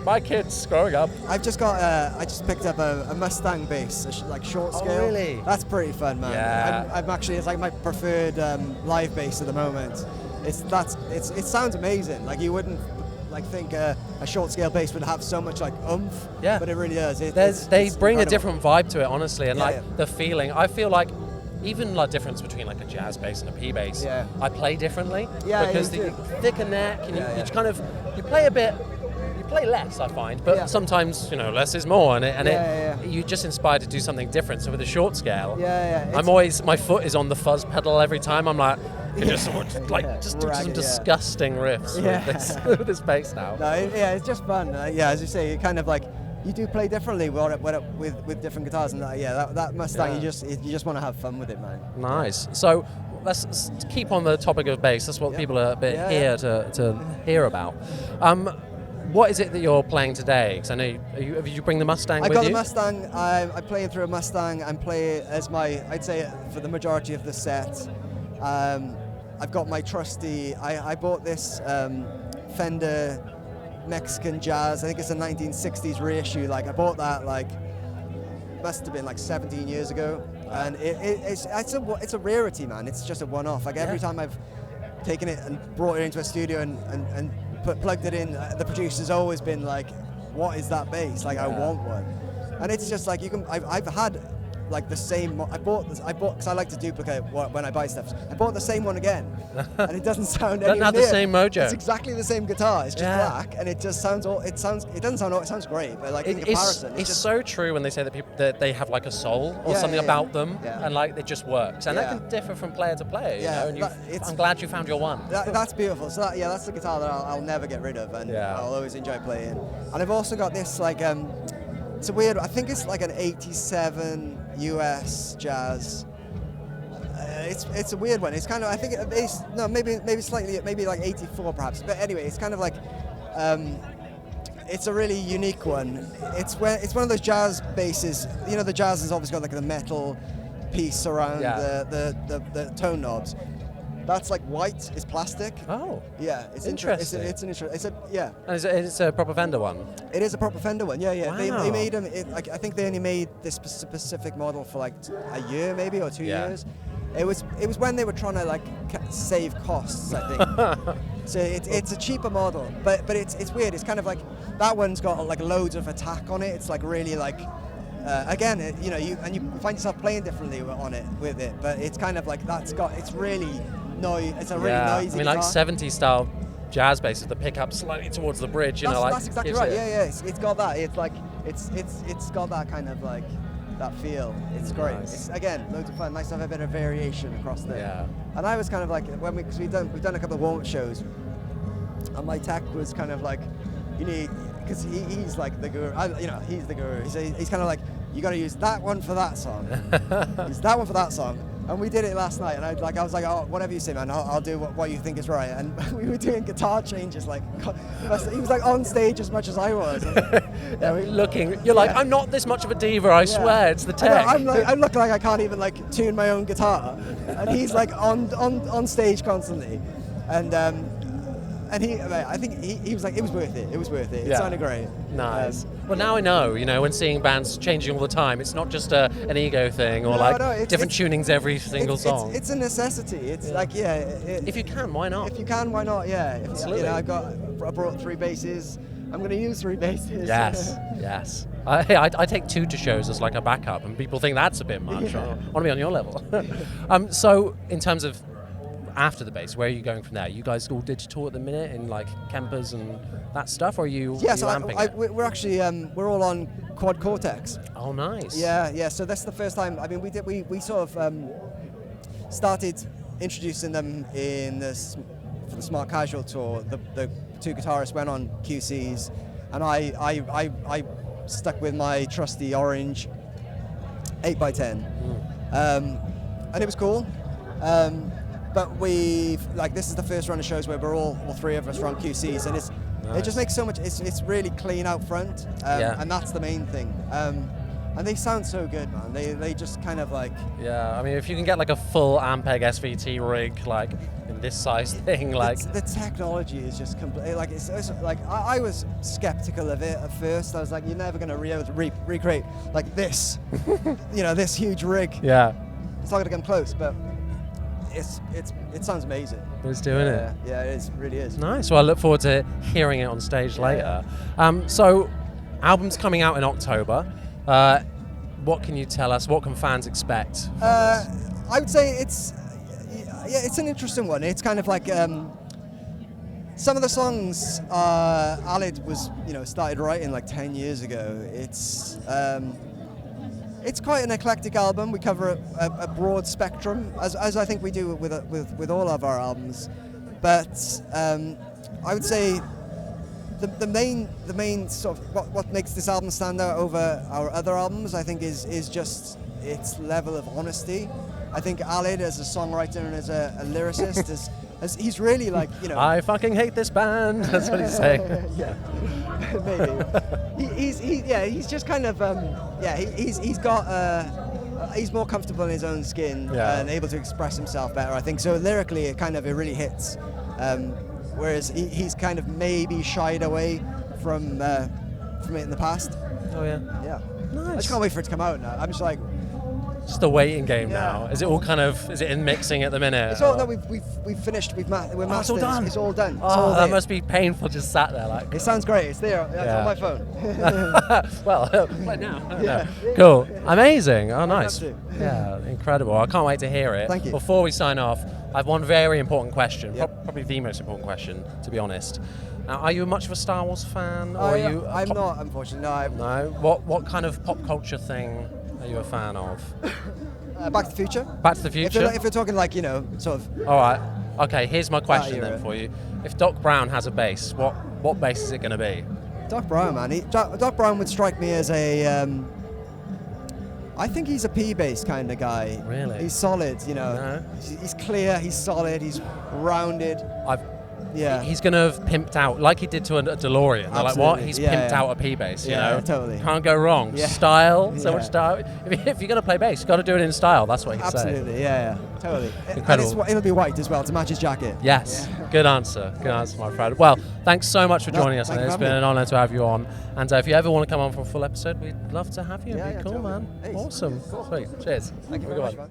my kids growing up. I've just got. I just picked up a Mustang bass, like short scale. Oh, really? That's pretty fun, man. Yeah. I'm actually, it's like my preferred live bass at the moment. It sounds amazing. Like you wouldn't think a short scale bass would have so much like oomph. Yeah. But it really does. They It's bring incredible. a different vibe to it, honestly, and Yeah, the feeling. I feel like even like difference between like a jazz bass and a P bass. Yeah. I play differently. Yeah, because you the do. thicker neck and Yeah, you yeah. kind of you play a bit. You play less, I find, but sometimes less is more, and you just inspired to do something different. So with a short scale, I'm always, my foot is on the fuzz pedal every time. I'm like, can just do some disgusting riffs with this bass now. No, it's just fun. As you say, you kind of like you do play differently with different guitars, and that Mustang, you just want to have fun with it, man. Nice. So let's keep on the topic of bass. That's what people are a bit here to hear about. What is it that you're playing today? Because I know did you bring the Mustang with you? I got the Mustang. I'm playing through a Mustang. I'm playing as I'd say for the majority of the set. I've got my trusty. I bought this Fender Mexican Jazz. I think it's a 1960s reissue. Like I bought that must have been like 17 years ago, and it's a rarity, man. It's just a one-off. Like every time I've taken it and brought it into a studio and plugged it in, the producer's always been like, what is that bass? Like I want one. And it's just like I've had like the same. I bought because I like to duplicate when I buy stuff. I bought the same one again, and it doesn't sound Doesn't anywhere have the near. same mojo. It's exactly the same guitar. It's just black, and it just sounds. It doesn't sound. It sounds great, but like in comparison, it's just so true when they say that people that they have like a soul or something about them, and like it just works, and that can differ from player to player. You know, and I'm glad you found your one. That's beautiful. So that's the guitar that I'll never get rid of, and I'll always enjoy playing. And I've also got this it's a weird. I think it's like an '87 US Jazz. It's a weird one. It's kind of, I think maybe slightly, maybe like '84 perhaps. But anyway, it's kind of like it's a really unique one. It's one of those jazz basses. You know, the jazz has obviously got like the metal piece around the tone knobs. That's like white. It's plastic. Oh. Yeah, it's interesting. And it's a proper Fender one. It is a proper Fender one. Yeah. Wow. They made them. I think they only made this specific model for like a year, maybe, or 2 years. It was when they were trying to like save costs, I think. So it's a cheaper model, but it's weird. It's kind of like that one's got like loads of attack on it. It's like really like. Again, you find yourself playing differently with it, but it's kind of like it's really noisy. It's a really noisy. I mean, guitar. like 70s style jazz basses, the pickup slightly towards the bridge. That's exactly right. Yeah. It's got that. It's like it's got that kind of like that feel. It's great. Nice. It's again loads of fun. Nice to have a bit of variation across there. Yeah. And I was kind of like because we've done a couple of warm-up shows, and my tech was kind of like, you need. Because he's like the guru, he's the guru. He's kind of like, you got to use that one for that song. Use that one for that song. And we did it last night, and I was like, oh, whatever you say, man, I'll do what you think is right. And we were doing guitar changes, like, he was like on stage as much as I was. You're like, I'm not this much of a diva, I swear, it's the tech. I look like I can't even like tune my own guitar. And he's like on stage constantly. And I think he was like, it was worth it. It was worth it. It sounded great. Nice. Well, now I know, when seeing bands changing all the time, it's not just an ego thing or different tunings every single song. It's a necessity. It's like, if you can, why not? If you can, why not? Yeah. Absolutely. I brought 3 basses. I'm going to use 3 basses. Yes, yes. I take 2 to shows as like a backup, and people think that's a bit much. I want to be on your level. So in terms of after the bass, where are you going from there? You guys all digital at the minute in like Kempers and that stuff, or are you? Yes, are you amping it? we're actually we're all on Quad Cortex. Oh, nice. Yeah. So that's the first time. I mean, we sort of started introducing them for the Smart Casual tour. The 2 guitarists went on QCs, and I stuck with my trusty orange 8x10, and it was cool. But this is the first run of shows where we're all 3 of us are on QCs, and it just makes so much. It's really clean out front, and that's the main thing. And they sound so good, man. They just kind of like. Yeah, I mean, if you can get like a full Ampeg SVT rig, like in this size thing, like the technology is just completely like it's like I was skeptical of it at first. I was like, you're never going to be able to recreate like this, this huge rig. Yeah, it's not going to come close, but it sounds amazing. It's doing it. Yeah, it really is. Nice. Well, I look forward to hearing it on stage later. So, album's coming out in October. What can you tell us? What can fans expect? I would say it's an interesting one. It's kind of like some of the songs Alid was started writing like 10 years ago. It's quite an eclectic album. We cover a broad spectrum, as I think we do with all of our albums. But I would say the main sort of what makes this album stand out over our other albums, I think, is just its level of honesty. I think Alid, as a songwriter and as a lyricist, he's really like, I fucking hate this band. That's what he's saying. Yeah, maybe. He's just kind of he's more comfortable in his own skin and able to express himself better, I think. So lyrically, it really hits. Whereas he's kind of maybe shied away from it in the past. Oh yeah. Yeah. Nice. I just can't wait for it to come out now. I'm just like. Just the waiting game now. Is it all is it in mixing at the minute? It's all, no, we've finished. We're mastering. It's all done. It's all done. Oh, that must be painful. Just sat there like. It sounds great. It's there. It's on my phone. Well, right now. Yeah. Cool. Amazing. Oh, nice. Yeah, incredible. I can't wait to hear it. Thank you. Before we sign off, I have one very important question. Probably the most important question, to be honest. Now, are you much of a Star Wars fan, or are you? I'm not, unfortunately. No. What kind of pop culture thing are you a fan of? Back to the Future. Back to the Future. If you're talking like sort of. All right. Okay. Here's my question then for you. If Doc Brown has a bass, what bass is it going to be? Doc Brown, man. Doc Brown would strike me as a. I think he's a P bass kind of guy. Really? He's solid. He's clear. He's solid. He's rounded. He's going to have pimped out, like he did to a DeLorean. They're like, what? He's pimped out a P bass, you know? Totally. Can't go wrong. Yeah. Style, so much style. If you're going to play bass, you've got to do it in style. That's what he'd say. Absolutely, yeah, totally. Incredible. And it'll be white as well to match his jacket. Yes. Yeah. Good answer, my friend. Well, thanks so much for joining us. It's been an honour to have you on. And if you ever want to come on for a full episode, we'd love to have you. It'd be cool, man. Hey. Awesome. Cool. Sweet. Cheers. Thank you very much, man.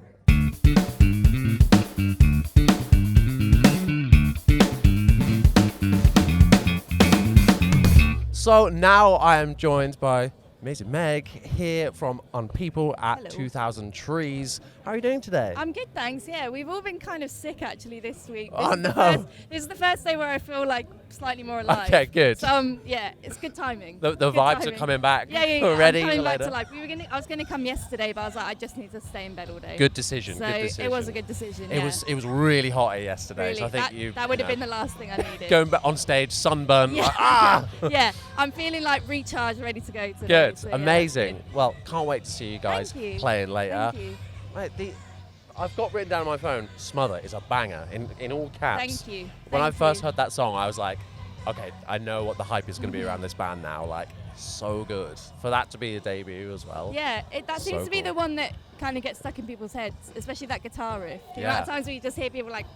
So now I am joined by amazing Meg here from Unpeople at Hello. 2000 Trees. How are you doing today? I'm good, thanks. Yeah, we've all been kind of sick actually this week. No. This is the first day where I feel like slightly more alive. Okay, good. So it's good timing. The good vibes timing. are coming back. Yeah. Already. I'm coming back to life. I was gonna come yesterday, but I was like, I just need to stay in bed all day. Good decision. So it was a good decision. It was really hot here yesterday. Really, so I think that would have been the last thing I needed. Going back on stage, sunburn. Yeah. Like, ah. Yeah, I'm feeling like recharged, ready to go today. Good. So, Amazing. Good. Well, can't wait to see you guys playing later. Thank you. Mate, I've got written down on my phone, Smother is a banger in all caps. Thank you. When I first heard that song, I was like, okay, I know what the hype is going to be around this band now. Like, so good. For that to be a debut as well. Yeah, that seems to be the one that kind of gets stuck in people's heads, especially that guitar riff. The amount of times where you just hear people like...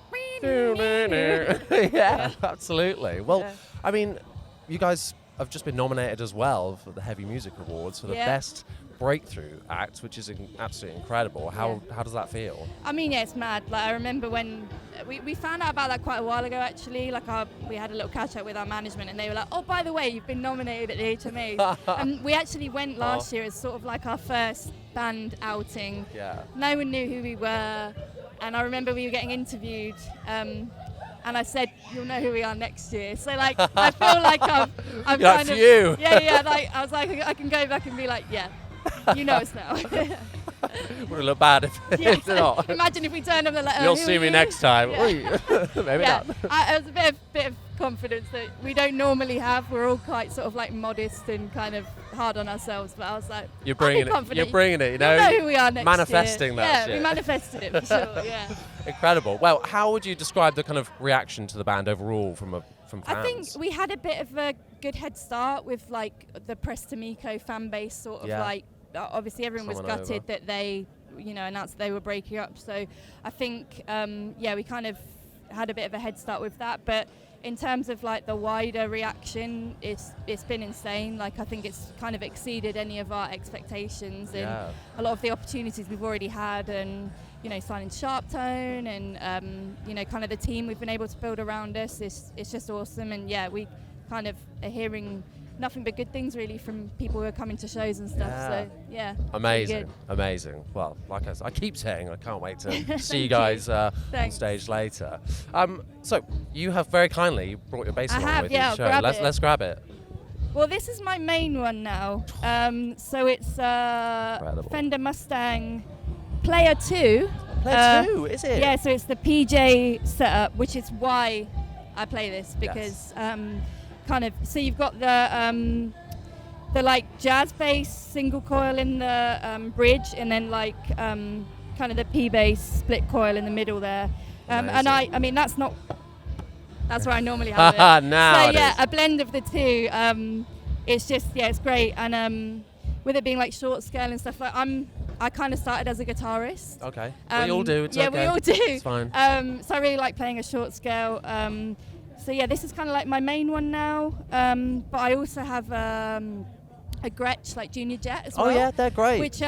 Yeah, absolutely. Well, I mean, you guys have just been nominated as well for the Heavy Music Awards for the best breakthrough act, which is absolutely incredible. How does that feel? I mean, yeah, it's mad. Like, I remember when we found out about that quite a while ago, actually. Like, we had a little catch up with our management, and they were like, "Oh, by the way, you've been nominated at the HMAs." And we actually went last year as sort of like our first band outing. Yeah. No one knew who we were, and I remember we were getting interviewed. And I said, "You'll know who we are next year." So, like, I feel like I've kind of you. Yeah. Like, I was like, I can go back and be like, "Yeah, you know us now." Would it look bad if not? Imagine if we turned up and like, You'll see me next time. Yeah. Maybe not. It was a bit of confidence that we don't normally have. We're all quite sort of like modest and kind of hard on ourselves. But I was like, You're bringing it. You're bringing it. You know who we are next manifesting year. that. Yeah, we manifested it for sure. Yeah. Incredible. Well, how would you describe the kind of reaction to the band overall from fans? I think we had a bit of a good head start with like the Prestamico fan base sort of like. Obviously, everyone was gutted that they, announced that they were breaking up. So I think, we kind of had a bit of a head start with that. But in terms of like the wider reaction, it's been insane. Like, I think it's kind of exceeded any of our expectations, and a lot of the opportunities we've already had, and signing Sharp Tone, and kind of the team we've been able to build around us. It's just awesome. And we kind of are hearing nothing but good things really from people who are coming to shows and stuff. So amazing. Well, like I keep saying, I can't wait to see you guys on stage later. So you have very kindly brought your bass along with you to the show. Let's grab it. Well, this is my main one now. So it's Fender Mustang Player 2. Player 2, is it? Yeah, so it's the PJ setup, which is why I play this, because so you've got the like jazz bass single coil in the bridge, and then like kind of the P bass split coil in the middle there. And I mean that's where I normally have it. So a blend of the two. It's just it's great, and with it being like short scale and stuff, like I kind of started as a guitarist. Okay. We all do. It's okay. We all do. It's fine. So I really like playing a short scale. So this is kind of like my main one now. But I also have a Gretsch, like Junior Jet as well. Oh yeah, they're great. Which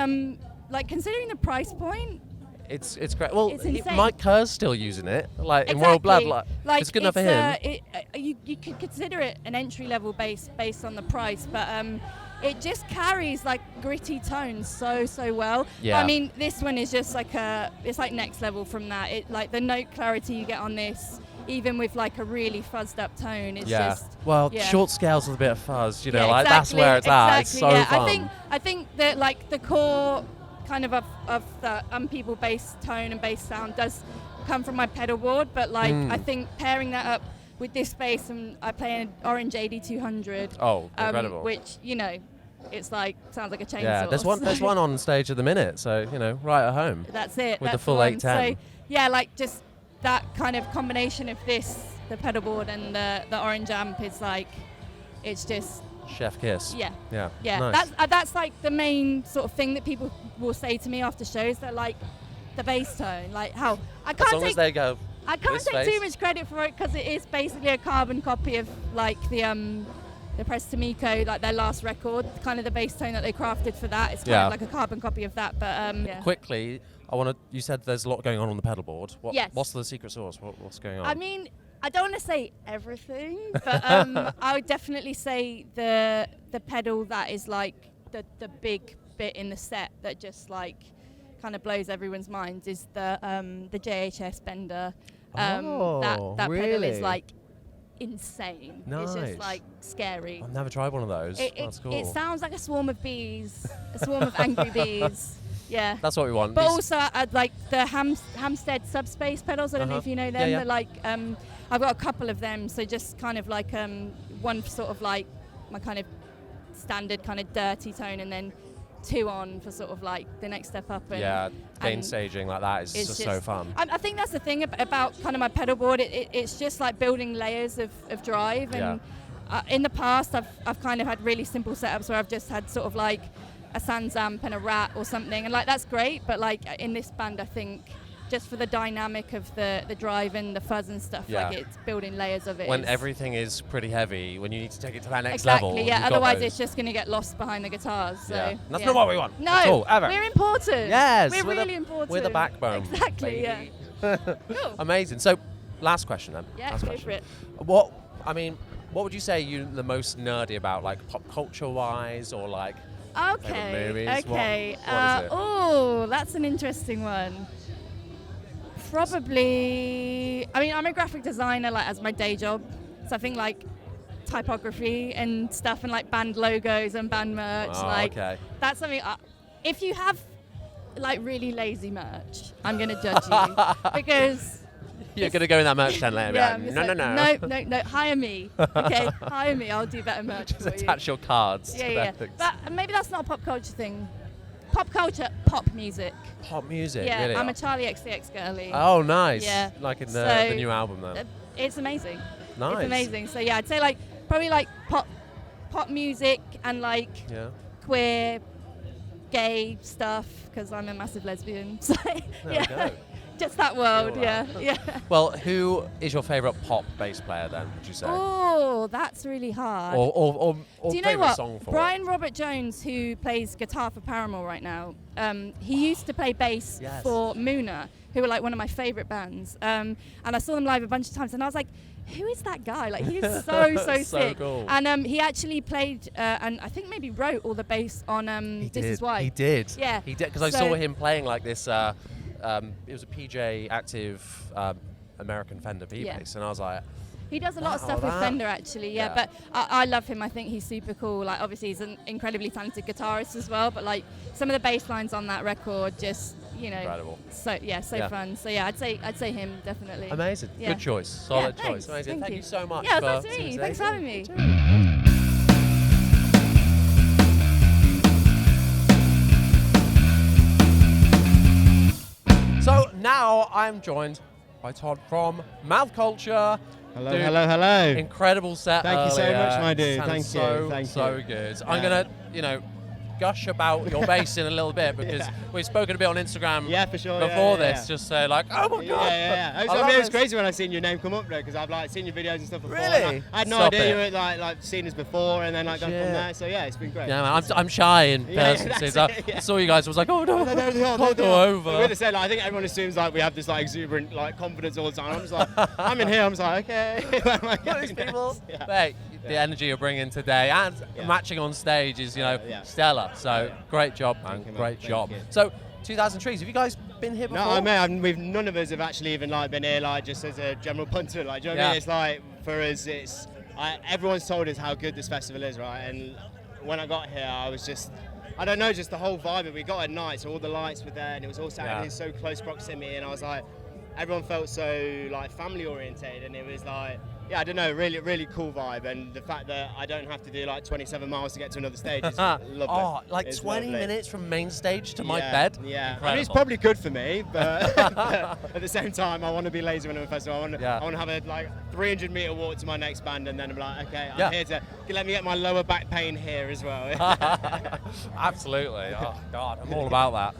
like considering the price point, it's great. Well, it's insane. Mike Kerr's still using it, like in Royal Blood. Like it's good enough for him. You could consider it an entry level bass based on the price, but it just carries like gritty tones so well. Yeah. I mean, this one is just like it's like next level from that. It like the note clarity you get on this, even with like a really fuzzed up tone, it's just short scales with a bit of fuzz, like exactly, that's where it's at. It's so fun. I think that like the core kind of the Unpeople bass tone and bass sound does come from my pedal board, but like I think pairing that up with this bass, and I play an Orange AD200. Oh, incredible! Which it's like sounds like a chainsaw. Yeah, there's one on stage at the minute, so right at home. That's it. With the full 810. So like just that kind of combination of this, the pedal board, and the Orange amp is like, it's just chef kiss. Yeah. Nice. That's like the main sort of thing that people will say to me after shows. They're like, the bass tone, like how I can't as long as they go. I can't take too much credit for it, because it is basically a carbon copy of like the Prestamico, like their last record, kind of the bass tone that they crafted for that. It's kind of like a carbon copy of that. But quickly, you said there's a lot going on the pedal board. What's the secret sauce? What's going on? I mean, I don't want to say everything, but I would definitely say the pedal that is like the big bit in the set that just like kind of blows everyone's minds is the JHS Bender. That really? pedal is like insane. Nice. It's just like scary. I've never tried one of those. That's cool. It sounds like a swarm of bees, a swarm of angry bees. Yeah. That's what we want. But also I'd like the Hamstead Subspace pedals. I don't know if you know them. They're like I've got a couple of them, so just kind of like one sort of like my kind of standard kind of dirty tone, and then two on for sort of like the next step up. And, gain staging like that is just so fun. I think that's the thing about kind of my pedal board. It's just like building layers of drive. And in the past, I've kind of had really simple setups where I've just had sort of like a Sans amp and a Rat or something, and like that's great. But like in this band, I think just for the dynamic of the drive and the fuzz and stuff. Yeah. Like it's building layers of it. When everything is pretty heavy, when you need to take it to that next exactly, level. yeah. you've got Otherwise, those. it's just going to get lost behind the guitars. So Yeah. That's yeah. not what we want. No, at all, ever. we're important. Yes, we're we're really the, important. We're the backbone. Exactly. baby. Yeah. Cool. Amazing. So, last question then. Yeah, last go question. for it. What would you say you're the most nerdy about, like pop culture wise, or like favorite movies? Okay. What is it? Oh, that's an interesting one. Probably. I mean, I'm a graphic designer, like as my day job. So I think like typography and stuff, and like band logos and band merch. Oh, like okay. that's something. If you have like really lazy merch, I'm gonna judge you because. You're going to go in that merch tent later. Yeah, and I'm be just like, like, no. Hire me. Okay, hire me. I'll do better merch Just for you. attach your cards Yeah, to yeah. their things. But maybe that's not a pop culture thing. Pop culture, pop music. Pop music, Yeah, really? I'm a Charlie XCX girly. Oh, nice. Yeah. Like in So, the new album then. It's amazing. Nice. It's amazing. So yeah, I'd say like probably like pop music and like Yeah. queer, gay stuff because I'm a massive lesbian. So There yeah, we go. just that world. Cool, Yeah, yeah. Well, who is your favourite pop bass player then, would you say? Oh, that's really hard. Or Do you know favourite what? song for Brian Robert Jones, who plays guitar for Paramore right now, he used to play bass Yes. for Moona, who were like one of my favourite bands. And I saw them live a bunch of times, and I was like, who is that guy? Like, he is so So sick. cool. And he actually played, and I think maybe wrote all the bass on This Is Why. He did. Yeah. He did, because I So- saw him playing like this, it was a PJ Active American Fender B Yeah. bass, and I was like, He does a lot of Wow, stuff with that- Fender, actually, yeah. Yeah. But I love him. I think he's super cool. Like, obviously, he's an incredibly talented guitarist as well. But like, some of the bass lines on that record, just incredible. so yeah, so Yeah. fun. So yeah, I'd say him definitely. Amazing. Yeah. Good choice. Solid Yeah, choice. thanks. Amazing. Thank you so much. Yeah, for that's me. sitting Thanks for having me. So now I'm joined by Todd from Mouth Culture. Hello, Dude, hello, hello. Incredible set. Thank you so earlier. much, my dude. Sounded Thank so, you, thank so you. good. I'm Yeah. gonna, gush about your bass in a little bit because Yeah. we've spoken a bit on Instagram Yeah, for sure. before yeah, this. Just say like, oh my Yeah, god. yeah. I It love was this. crazy when I seen your name come up there because I've like seen your videos and stuff before. Really? And I had no Stop idea it. you were like seen us before and then like gone Yeah. from there. So yeah, it's been great. Yeah, man, I'm shy in Yeah, person. that's so it, yeah. I saw you guys. I was like, oh no, No, they are. can't go over. With the said, like, I think everyone assumes like we have this like exuberant like confidence all the time. I'm just like, I'm in here. I'm just like, okay. Where am I Look at going these people. next? Yeah. Mate, the energy you're bringing today and Yeah. matching on stage is, Yeah. stellar. So Yeah. great job, man. Thank you, man. Great Thank job. you. So 2000 Trees, have you guys been here before? No, I mean, we've none of us have actually even like been here like just as a general punter. Like, do you know what I Yeah. mean? It's like for us, everyone's told us how good this festival is, right? And when I got here, I was just, I don't know, just the whole vibe. We got at night, so all the lights were there, and it was all sounding Yeah. in so close proximity, and I was like, everyone felt so like family orientated, and it was like, yeah, I don't know, really, really cool vibe, and the fact that I don't have to do like 27 miles to get to another stage is lovely. Oh, like It's 20 lovely. minutes from main stage to my Yeah, bed? Yeah, Incredible. I mean, it's probably good for me, but at the same time, I want to be lazy when I'm at a festival. I want to have a like 300-meter walk to my next band, and then I'm like, okay, I'm here to let me get my lower back pain here as well. Absolutely. Oh God, I'm all about that.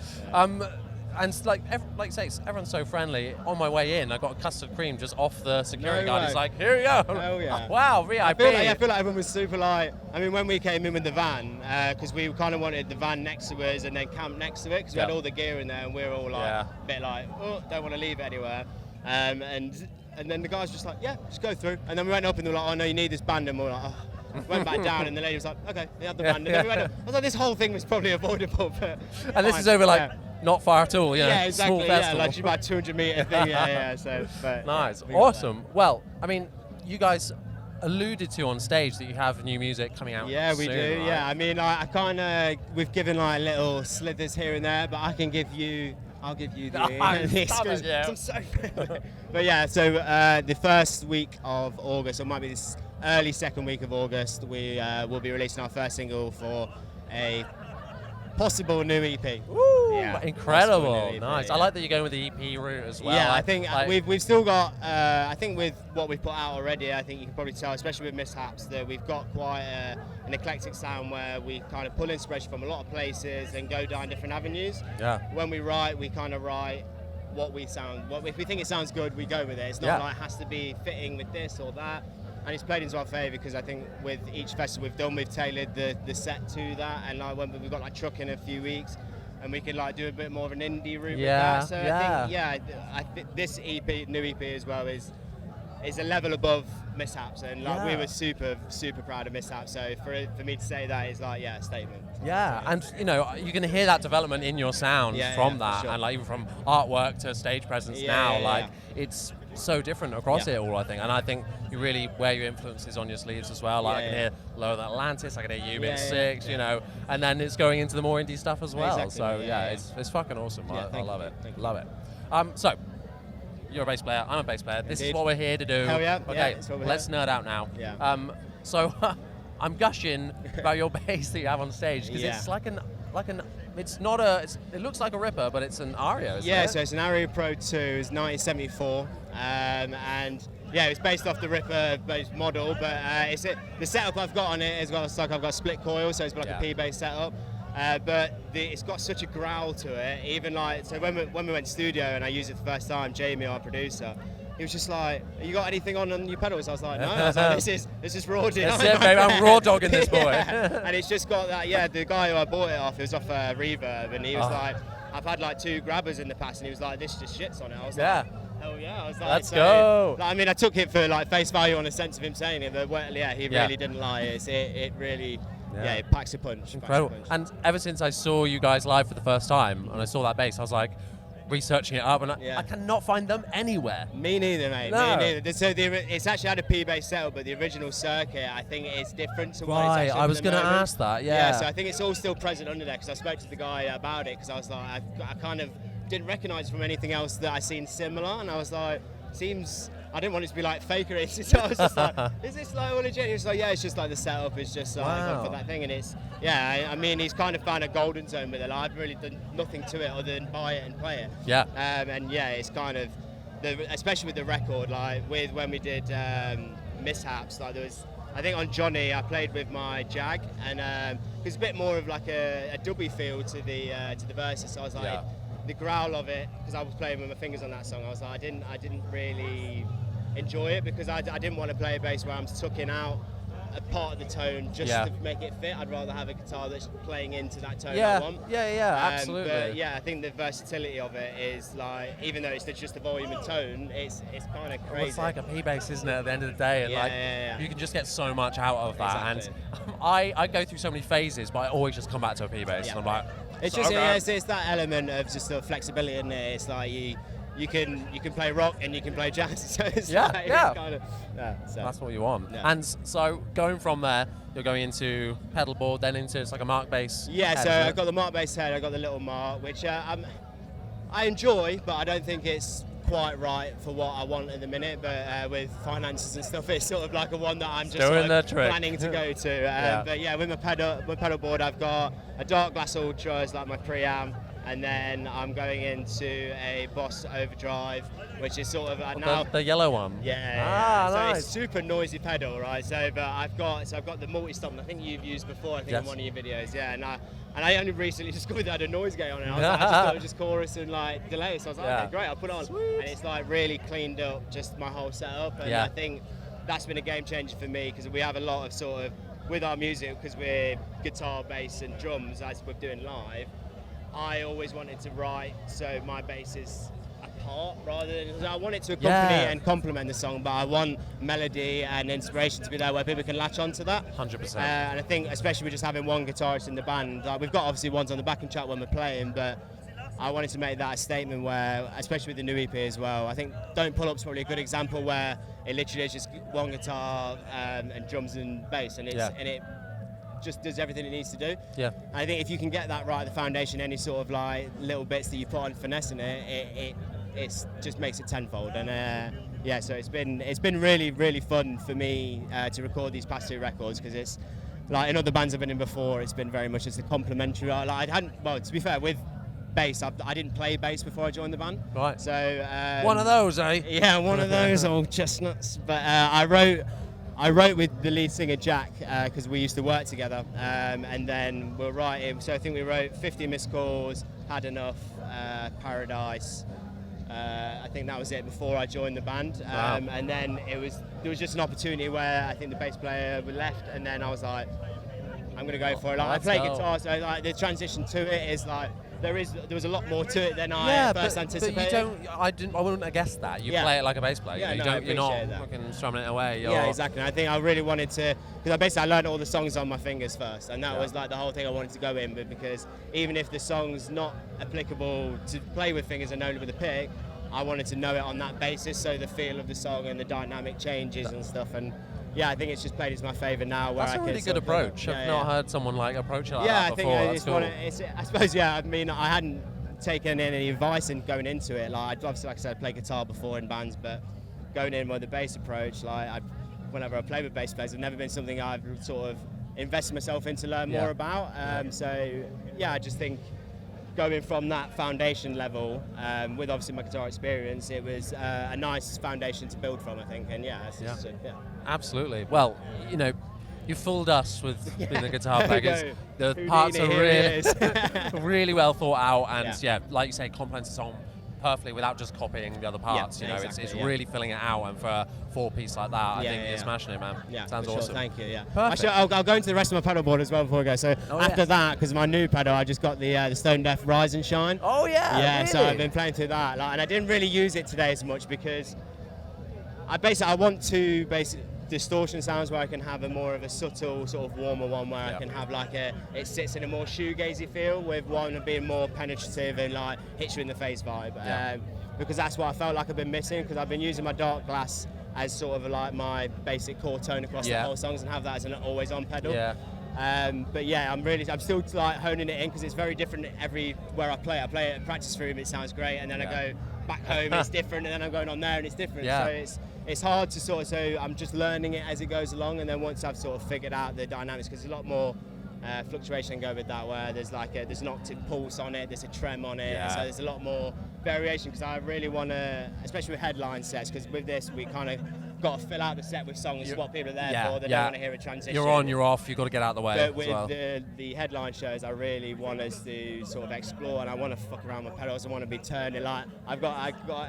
And like you say, everyone's so friendly. On my way in, I got a custard cream just off the security No guard. way. He's like, "Here you go." Hell yeah. Wow, VIP. I feel like everyone was super like. I mean, when we came in with the van, because we kind of wanted the van next to us and then camp next to it, because we had Yeah. all the gear in there, and we were all like Yeah. a bit like, oh, don't want to leave it anywhere. And then the guys just like, yeah, just go through. And then we went up and they were like, oh no, you need this band, and we were like, oh. Went back down, and the lady was like, okay, they have the band. And then we went up. I was like, this whole thing was probably avoidable, but. And this fine. is over like Yeah. not far at all. Yeah, exactly. Small Yeah, festival. like she's about 200-meter thing. Yeah. So, but, Nice, yeah, awesome. Well, I mean, you guys alluded to on stage that you have new music coming out. Yeah, we soon, do. right? Yeah, I mean, I kind of we've given like little slithers here and there, but I'll give you the, the Stop it, exclusive. yeah. I'm so but yeah, so the first week of August, or might be this early second week of August, we will be releasing our first single for a possible new EP. Woo, Yeah, incredible. possible new EP, Nice. I yeah. like that you're going with the EP route as well. Yeah, I think like, we've still got. I think with what we've put out already, I think you can probably tell, especially with Mishaps, that we've got quite an eclectic sound where we kind of pull inspiration from a lot of places and go down different avenues. Yeah. When we write, we kind of write what we sound. If we think it sounds good, we go with it. It's not like it has to be fitting with this or that. And it's played into our favour because I think with each festival we've done, we've tailored the set to that. And like when we've got like Truck in a few weeks, and we can like do a bit more of an indie route with that. So I think this EP, new EP as well, is a level above Mishaps, and like we were super proud of Mishaps. So for me to say that is like a statement. Yeah, and you know, you can hear that development in your sound from that, sure. and like even from artwork to stage presence it's so different across it all, I think. And I think you really wear your influences on your sleeves as well. Like I can hear Lower Than Atlantis, I can hear Unit 6, you know, and then it's going into the more indie stuff as well. Exactly, so it's fucking awesome. I love it. Love it. So you're a bass player, I'm a bass player. This is what we're here to do. Hell yeah. Okay, let's nerd out now. Yeah. So I'm gushing about your bass that you have on stage because it's it's not it looks like a Ripper, but it's an Aria, isn't it? So it's an Aria Pro 2, it's 1974, and it's based off the Ripper based model, but the setup I've got on it is I've got a split coil, so it's like a P-bass setup. But it's got such a growl to it, even like, so when we went to studio and I used it for the first time, Jamie, our producer, he was just like, you got anything on your pedals? I was like, no. I was like, this is raw, dude. That's it, baby, I'm raw dogging this boy. And it's just got that, the guy who I bought it off, it was off Reverb, and he was like, I've had like 2 grabbers in the past, and he was like, this just shits on it. I was like, hell yeah. I was like, let's go. Like, I mean, I took it for like face value on the sense of him saying it, but he really didn't lie. It really... it packs a punch. Incredible. And ever since I saw you guys live for the first time and I saw that bass, I was like researching it up, and I cannot find them anywhere. Me neither, mate. No. Me neither. So it's actually had a P-bass setup, but the original circuit, I think, is different to what it's Right, actually I was going to ask that, So I think it's all still present under there, because I spoke to the guy about it, because I was like, I kind of didn't recognise from anything else that I seen similar, and I was like, I didn't want it to be like fakery. So I was just like, is this like all legit? He was like, it's just like the setup is just like for that thing, and it's I mean, he's kind of found a golden zone with it. Like, I've really done nothing to it other than buy it and play it. And it's kind of especially with the record, like when we did Mishaps, like there was, I think on Jonny I played with my Jag, and it's a bit more of like a dubby feel to the verses. So I was like. The growl of it, because I was playing with my fingers on that song, I was like, I didn't really enjoy it, because I didn't want to play a bass where I'm sucking out a part of the tone just to make it fit. I'd rather have a guitar that's playing into that tone I want. Absolutely. But I think the versatility of it is like, even though it's just the volume and tone, it's kind of crazy. Well, it's like a P-bass, isn't it, at the end of the day? And you can just get so much out of that. Exactly. And I go through so many phases, but I always just come back to a P-bass, and I'm like, it's just it's that element of just the flexibility in there. It's like you can play rock and you can play jazz. So it's kind of, so. That's what you want. Yeah. And so going from there, you're going into pedal board, then into it's like a Mark bass. Yeah, head, so I've got the Mark bass head, I've got the little Mark, which I enjoy, but I don't think it's quite right for what I want at the minute. But with finances and stuff, it's sort of like a one that I'm just planning to go to. But with my pedal board, I've got a Dark Glass Ultra as like my preamp, and then I'm going into a Boss Overdrive, which is sort of now the yellow one. So nice. it's super noisy pedal, right? So, but I've got the multi-stop, and I think you've used before, in one of your videos, and I only recently discovered that had a noise gate on it. I was like, I just thought it was just chorus and like delay, so I was like, okay, great, I'll put it on. Sweet. And it's like really cleaned up just my whole setup, and I think that's been a game changer for me, because we have a lot of sort of, with our music, because we're guitar, bass and drums, as we're doing live, I always wanted to write so my bass is apart, rather than, I want it to accompany and complement the song, but I want melody and inspiration to be there where people can latch onto that. 100%. And I think, especially with just having one guitarist in the band, like we've got obviously ones on the backing track when we're playing, but I wanted to make that a statement where, especially with the new EP as well, I think Don't Pull Up's probably a good example where it literally is just one guitar and drums and bass, and it just does everything it needs to do. And I think if you can get that right at the foundation, any sort of like little bits that you put on finessing it just makes it tenfold. And so it's been really, really fun for me to record these past 2 records, because it's like in other bands I've been in before, it's been very much just a complimentary. Like to be fair, with bass, I didn't play bass before I joined the band. Right. So one of those, eh? Yeah, one of those old chestnuts. But I wrote with the lead singer Jack, because we used to work together, and then we're writing. So I think we wrote 50 Missed Calls, Had Enough, Paradise, I think that was it before I joined the band. Wow. And then there was just an opportunity where I think the bass player left, and then I was like, I'm going to go for it. Like, I play guitar, so like the transition to it is like there was a lot more to it than I first anticipated. But I wouldn't have guessed that. You play it like a bass player. Yeah, you're not that. fucking strumming it away. Yeah, exactly. I think I really wanted to, because I learned all the songs on my fingers first, and that was like the whole thing I wanted to go in with, because even if the song's not applicable to play with fingers and only with a pick, I wanted to know it on that basis, so the feel of the song and the dynamic changes and stuff. And yeah, I think it's just played as my favour now. Where That's a really good approach. I've not heard someone like approach it like that before. I think I suppose, I mean, I hadn't taken any advice in going into it. Like, obviously, like I said, I played guitar before in bands, but going in with the bass approach, like, whenever I play with bass players, it's never been something I've sort of invested myself in to learn more about. So, yeah, I just think going from that foundation level, with obviously my guitar experience, it was a nice foundation to build from, I think. And absolutely. Well, you fooled us with being a guitar player. The parts are really well thought out, and like you say, complements the song perfectly without just copying the other parts. It's really filling it out, and for a 4-piece like that, I think you're smashing it, man. Sounds awesome. Sure, thank you. Yeah, perfect. I'll go into the rest of my pedal board as well before I go. So after that, because my new pedal, I just got the Stone Deaf Rise and Shine. Oh yeah. Really? So I've been playing through that, and I didn't really use it today as much because I want to distortion sounds where I can have a more of a subtle, sort of warmer one where I can have like it sits in a more shoegazy feel, with one being more penetrative and like hits you in the face vibe. Because that's what I felt like I've been missing, because I've been using my dark glass as sort of like my basic core tone across the whole songs, and have that as an always on pedal. But yeah, I'm still like honing it in, because it's very different everywhere I play. I play it at practice room, it sounds great, and then I go back home, it's different, and then I'm going on there and it's different. So it's hard to so I'm just learning it as it goes along, and then once I've sort of figured out the dynamics, because there's a lot more fluctuation go with that, where there's an octave pulse on it, there's a trem on it, so there's a lot more variation, because I really want to, especially with headline sets, because with this we kind of got to fill out the set with songs what people are there for. They don't want to hear a transition. You're on, you're off, you've got to get out of the way. But with the headline shows, I really want us to sort of explore, and I want to fuck around with pedals. I want to be turning, like I've got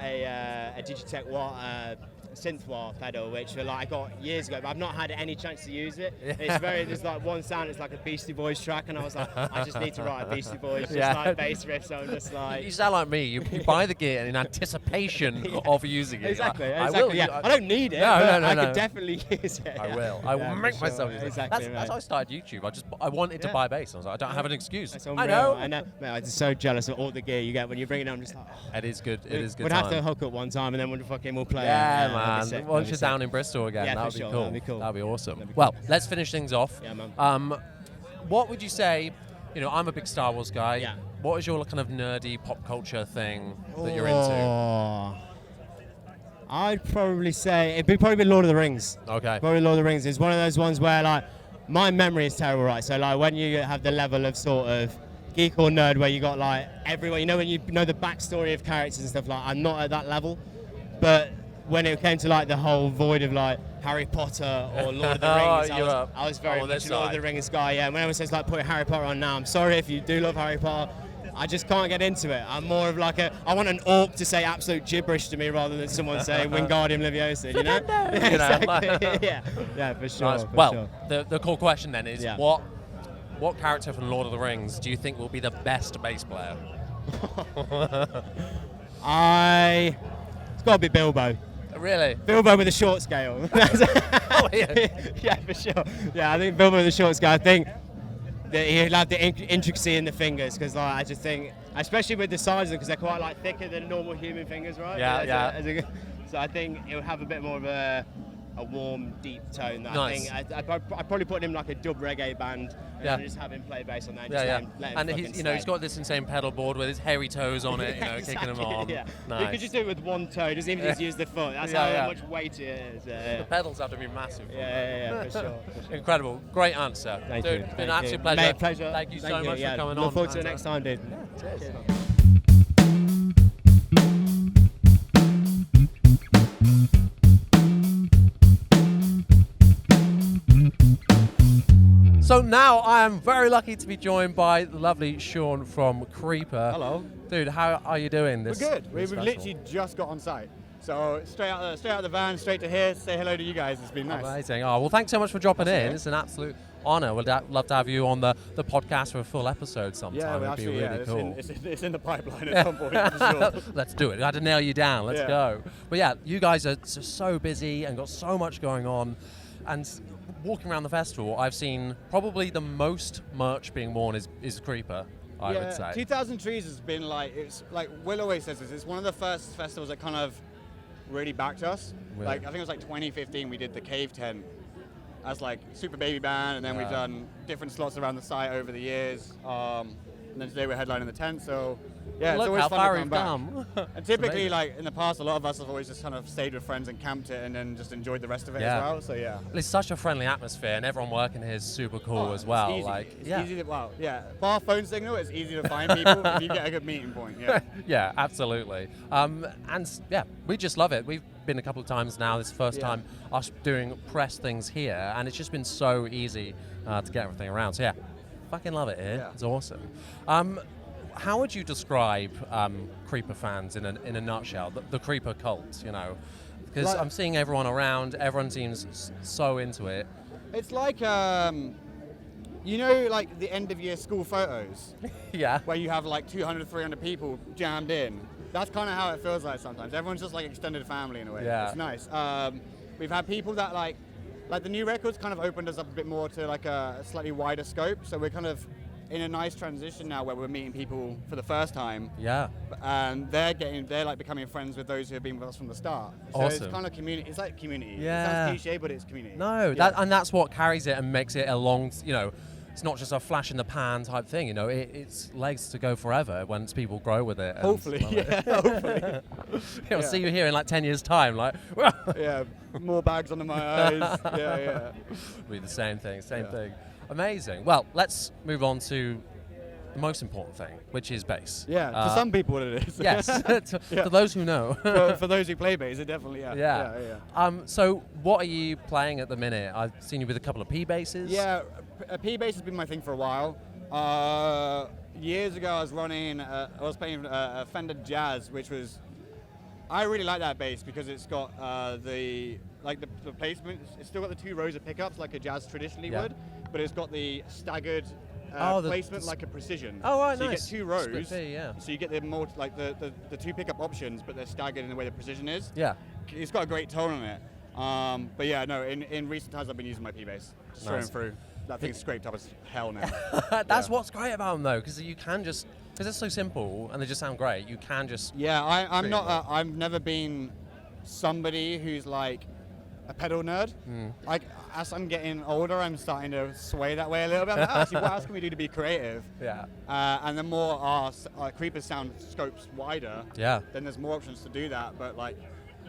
a Digitech Watt synth wah pedal, which I got years ago, but I've not had any chance to use it. There's like one sound, it's like a Beastie Boys track, and I was like, I just need to write a Beastie Boys like bass riff, so I'm just like... You sound like me. You buy the gear in anticipation of using it. Exactly. I will. I don't need it, but I could definitely use it. I will. I will make myself use it. Exactly. That's how I started YouTube. I wanted to buy bass. I was like, I don't have an excuse. I know. Mate, I'm just so jealous of all the gear you get when you bring it down. I'm just like, it is good. It is good. We'd have to hook up one time, and then we'll play. Yeah, man. Once you're down in Bristol again, that'd be cool. That'd be cool. That'd be awesome. Well, let's finish things off. Yeah, man. What would you say? I'm a big Star Wars guy. Yeah. What is your kind of nerdy pop culture thing that you're into? I'd probably say it'd probably be Lord of the Rings. Okay. Probably Lord of the Rings is one of those ones where like my memory is terrible, right? So like when you have the level of sort of geek or nerd where you got like everyone, when you know the backstory of characters and stuff, like I'm not at that level. But when it came to like the whole void of like Harry Potter or Lord of the Rings, I was very much a Lord of the Rings guy. Yeah, when everyone says like putting Harry Potter on now, I'm sorry if you do love Harry Potter. I just can't get into it. I'm more of like I want an orc to say absolute gibberish to me rather than someone saying Wingardium Leviosa, you know? Exactly. Yeah, for sure. Nice. Well, the core question then is what character from Lord of the Rings do you think will be the best bass player? It's got to be Bilbo. Really? Bilbo with a short scale. Yeah, for sure. Yeah, I think Bilbo with a short scale. I think that he'll have the intricacy in the fingers, because like, I just think, especially with the size of them, because they're quite like thicker than normal human fingers, right? Yeah. So I think it will have a bit more of a warm, deep tone. That nice. I think I'd probably put him like a dub reggae band, and just have him play bass on that. And he's got this insane pedal board with his hairy toes on it, exactly, kicking them on. Yeah. Nice. You could just do it with one toe, just even just use the foot. That's how much weight it is. The pedals have to be massive. Yeah, for sure. Incredible. Great answer. Thank you. It's been an absolute pleasure. Mate, pleasure. Thank you so much for coming on. Look forward to the next time, dude. Cheers. So now I am very lucky to be joined by the lovely Sean from Creeper. Hello. Dude, how are you doing this? We're good. We've literally just got on site. So straight out of the van, straight to here, say hello to you guys. It's been nice. Amazing. Oh, well, thanks so much for dropping in. Okay. It's an absolute honour. We'd love to have you on the podcast for a full episode sometime. Yeah, It'd be really cool. It's in the pipeline at some point, for sure. Let's do it. I had to nail you down. Let's go. But yeah, you guys are so busy and got so much going on. And walking around the festival, I've seen probably the most merch being worn is Creeper, I would say. 2000 Trees has been it's like Will always says this, it's one of the first festivals that kind of really backed us. Really? Like, I think it was like 2015 we did the Cave Tent as like super baby band, and then we've done different slots around the site over the years. And then today we're headlining the tent, so yeah, Look it's always how fun far to we've come back. come. And typically, like in the past, a lot of us have always just kind of stayed with friends and camped it, and then just enjoyed the rest of it as well. So yeah, It's such a friendly atmosphere, and everyone working here is super cool as well. It's easy. Like, It's easy to, bar phone signal, it's easy to find people if you get a good meeting point. Yeah. Yeah, absolutely. And yeah, we just love it. We've been a couple of times now. This is the first time us doing press things here, and it's just been so easy to get everything around. So yeah, fucking love it here. Yeah. It's awesome. How would you describe Creeper fans in a nutshell? The Creeper cult, you know, because Like- I'm seeing everyone around. Everyone seems so into it. It's like, you know, like the end of year school photos Yeah. where you have like 200, 300 people jammed in. That's kind of how it feels like sometimes. Everyone's just like extended family in a way. Yeah. It's nice. We've had people that like the new records kind of opened us up a bit more to like a slightly wider scope. So we're kind of in a nice transition now where we're meeting people for the first time. Yeah. And they're like becoming friends with those who have been with us from the start. So Awesome. it's kind of community. It's like community. Yeah. It sounds cliche, but it's community. No, Yeah. that's what carries it and makes it a long, you know, it's not just a flash in the pan type thing, you know, it's legs to go forever once people grow with it. And Hopefully, hopefully. You'll see you here in like 10 years' time, like, Yeah, more bags under my eyes. Yeah. be the same thing. Amazing. Well, let's move on to the most important thing, which is bass. Yeah, for some people it is. Yes, for those who know. for those who play bass, it definitely, Yeah. So what are you playing at the minute? I've seen you with a couple of P basses. Yeah, a P bass has been my thing for a while. Years ago, I was playing a Fender Jazz, which was, I really like that bass because it's got the placement. It's still got the 2 rows of pickups like a Jazz traditionally would, but it's got the staggered placement like a Precision. Oh, right, so nice. you get 2 rows. Split P, yeah. So you get the more like the 2 pickup options, but they're staggered in the way the Precision is. Yeah. It's got a great tone on it. But yeah, no. In recent times, I've been using my P bass just through Nice. and through. That thing's scraped up as hell now. That's what's great about them though, because you can just, because it's so simple and they just sound great. You can just. Yeah, I'm Pretty not. well. I've never been somebody who's like a pedal nerd. Like as I'm getting older, I'm starting to sway that way a little bit. I'm like, actually, what else can we do to be creative? Yeah. And the more our Creeper sound scopes wider, Yeah. then there's more options to do that. But like,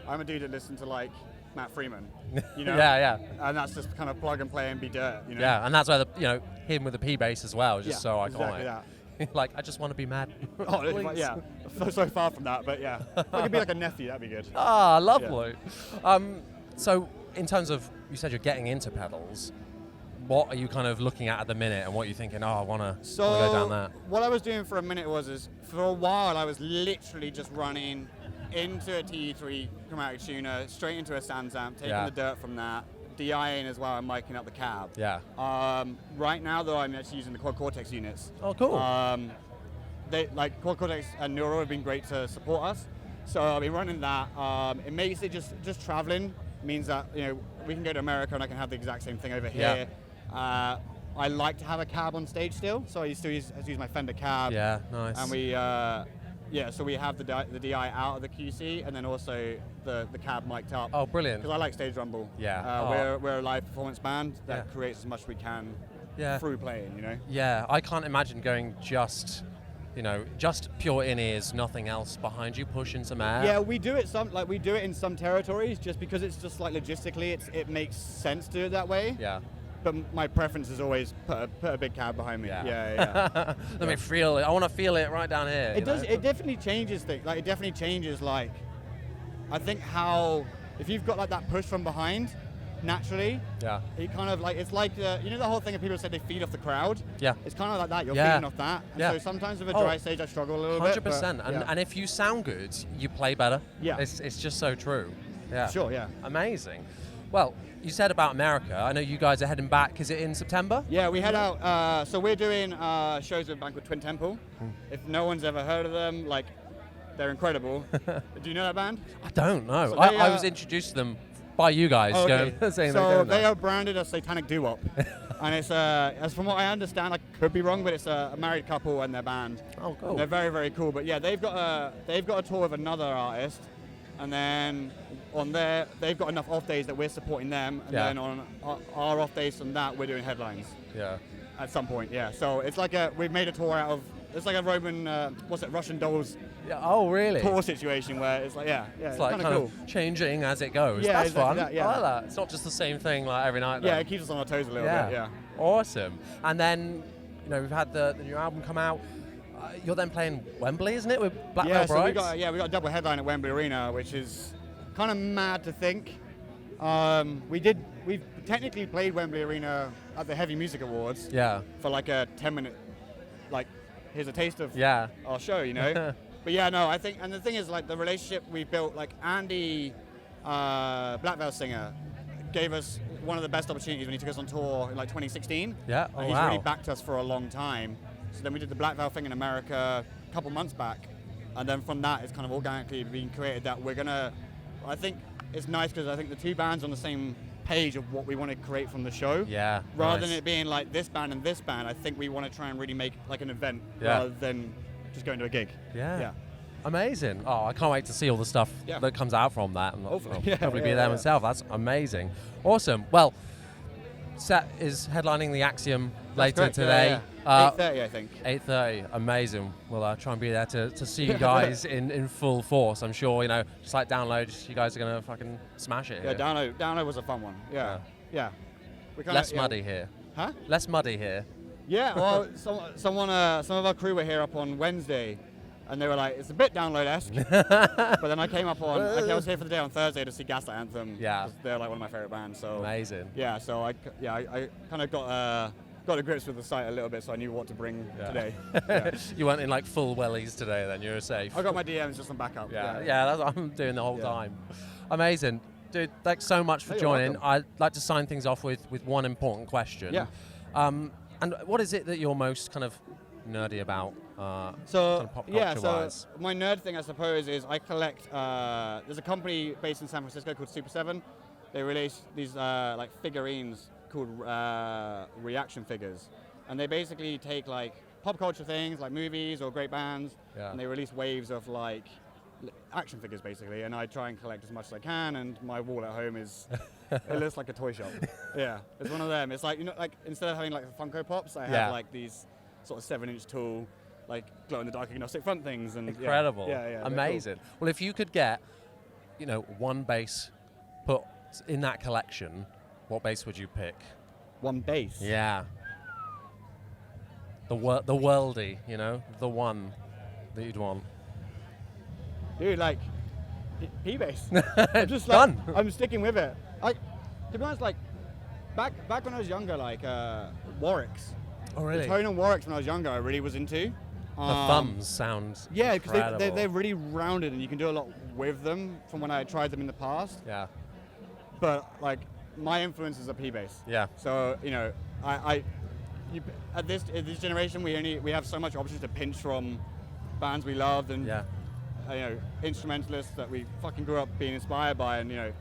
I'm a dude that listens to like Matt Freeman, you know. Yeah. And that's just kind of plug and play and be dirt, you know. Yeah, and that's why him with the P bass as well is just so iconic. Exactly that. Like, I just want to be mad. Oh, Please. yeah. So far from that, but yeah. If I could be like a nephew, that'd be good. Ah, lovely. So, in terms of, you said you're getting into pedals. What are you kind of looking at the minute, and what are you thinking? Oh, I want to go down that. What I was doing for a minute is for a while I was literally just running into a TE3 chromatic tuner, straight into a Sans amp, taking the dirt from that, DIing as well, and miking up the cab. Yeah. Right now, though, I'm actually using the Quad Cortex units. Oh, cool. They like Quad Cortex and Neuro have been great to support us, so I've been running that. It makes it just traveling means that we can go to America and I can have the exact same thing over here. I like to have a cab on stage still, so I used to use my Fender cab. Yeah, nice. And we so we have the DI out of the QC and then also the cab mic'd up. Oh, brilliant. Because I like stage rumble. Yeah. We're a live performance band that creates as much as we can through playing, Yeah, I can't imagine going just pure in-ears, nothing else behind you, pushing some air. Yeah, we do it in some territories just because it's just like logistically it makes sense to do it that way. Yeah. But my preference is always put a big cab behind me. Yeah. Let me feel it. I want to feel it right down here. It does. It definitely changes things. Like it definitely changes. Like, I think how if you've got like that push from behind, naturally. Yeah. It kind of like, it's like, you know the whole thing of people say they feed off the crowd? Yeah. It's kind of like that. You're Yeah. feeding off that. And Yeah. so sometimes with a dry stage, I struggle a little 100%. bit. And if you sound good, you play better. Yeah. It's just so true. Yeah. Sure, yeah. Amazing. Well, you said about America. I know you guys are heading back. Is it in September? Yeah, we head out. So we're doing shows with a band called Twin Temple. If no one's ever heard of them, like, they're incredible. Do you know that band? I don't know. So I was introduced to them by you guys. Oh, okay. Saying so they are branded as satanic doo-wop. And it's, as from what I understand, I could be wrong, but it's a married couple and their band. Oh, cool. And they're very, very cool. But yeah, they've got a tour with another artist. And then on there, they've got enough off days that we're supporting them. And then on our off days from that, we're doing headlines. Yeah. At some point, yeah. So it's like we've made a tour out of, it's like a Roman, Russian dolls Yeah. Oh, really? tour situation where it's like, It's like kind kind of cool. of changing as it goes. Yeah, That's exactly fun. that, yeah. I like that. It's not just the same thing like every night. Yeah, though. it keeps us on our toes a little bit, yeah. Awesome. And then, we've had the new album come out. You're then playing Wembley, isn't it, with Black Veil So Brides? we got a double headline at Wembley Arena, which is kind of mad to think. We've technically played Wembley Arena at the Heavy Music Awards. Yeah. For like a 10-minute, like, here's a taste of Yeah. our show, you know. But yeah, no, I think, and the thing is, like, the relationship we built, like Andy, Black Veil singer, gave us one of the best opportunities when he took us on tour in like 2016. Yeah. And he's really backed us for a long time. So then we did the Black Veil thing in America a couple months back, and then from that, it's kind of organically been created that we're gonna. I think it's nice because I think the two bands are on the same page of what we want to create from the show. Yeah. Rather nice. than it being like this band and this band, I think we want to try and really make like an event Yeah. rather than just going to a gig. Yeah. Yeah. Amazing. Oh, I can't wait to see all the stuff Yeah. that comes out from that. And Hopefully. I'll Yeah, probably yeah, be there yeah. myself. That's amazing. Awesome. Well, Set is headlining the Axiom later Correct, today. Yeah. 8:30, I think. 8:30. Amazing. We'll try and be there to see you guys in full force. I'm sure, just like Download, you guys are going to fucking smash it Yeah, here. Download was a fun one. Yeah. Yeah. We kinda, Less muddy here. Huh? Less muddy here. Yeah, well, some of our crew were here up on Wednesday, and they were like, it's a bit Download-esque. But then I came up I was here for the day on Thursday to see Gaslight Anthem. Yeah. 'Cause they're like one of my favorite bands. So Amazing. yeah, so I kind of got to grips with the site a little bit, so I knew what to bring today. Yeah. You went in like full wellies today, then you were safe. I got my DMs just on backup. Yeah, that's what I'm doing the whole Yeah. time. Amazing. Dude, thanks so much for You're joining. welcome. I'd like to sign things off with one important question. Yeah. And what is it that you're most kind of nerdy about? So kind of pop yeah, culture-wise? so my nerd thing, I suppose, is I collect. There's a company based in San Francisco called Super 7. They release these like figurines called reaction figures, and they basically take like pop culture things like movies or great bands, and they release waves of like action figures basically. And I try and collect as much as I can. And my wall at home is it looks like a toy shop. Yeah, it's one of them. It's like like instead of having like the Funko Pops, I have like these sort of 7-inch tall, like glow-in-the-dark agnostic front things. And Incredible. Yeah, Amazing. cool. Well, if you could get, one bass put in that collection, what bass would you pick? One bass. Yeah. The worldie, the one that you'd want. Dude, like P bass. I'm just Done. I'm sticking with it. Like, to be honest, like back when I was younger, like Warwicks. Oh, really? The tone and Warwicks when I was younger, I really was into. The thumbs sound Yeah, because incredible. they're really rounded and you can do a lot with them from when I tried them in the past. Yeah. But like my influences are P bass. Yeah. So at this generation we have so much options to pinch from bands we loved and instrumentalists that we fucking grew up being inspired by, and the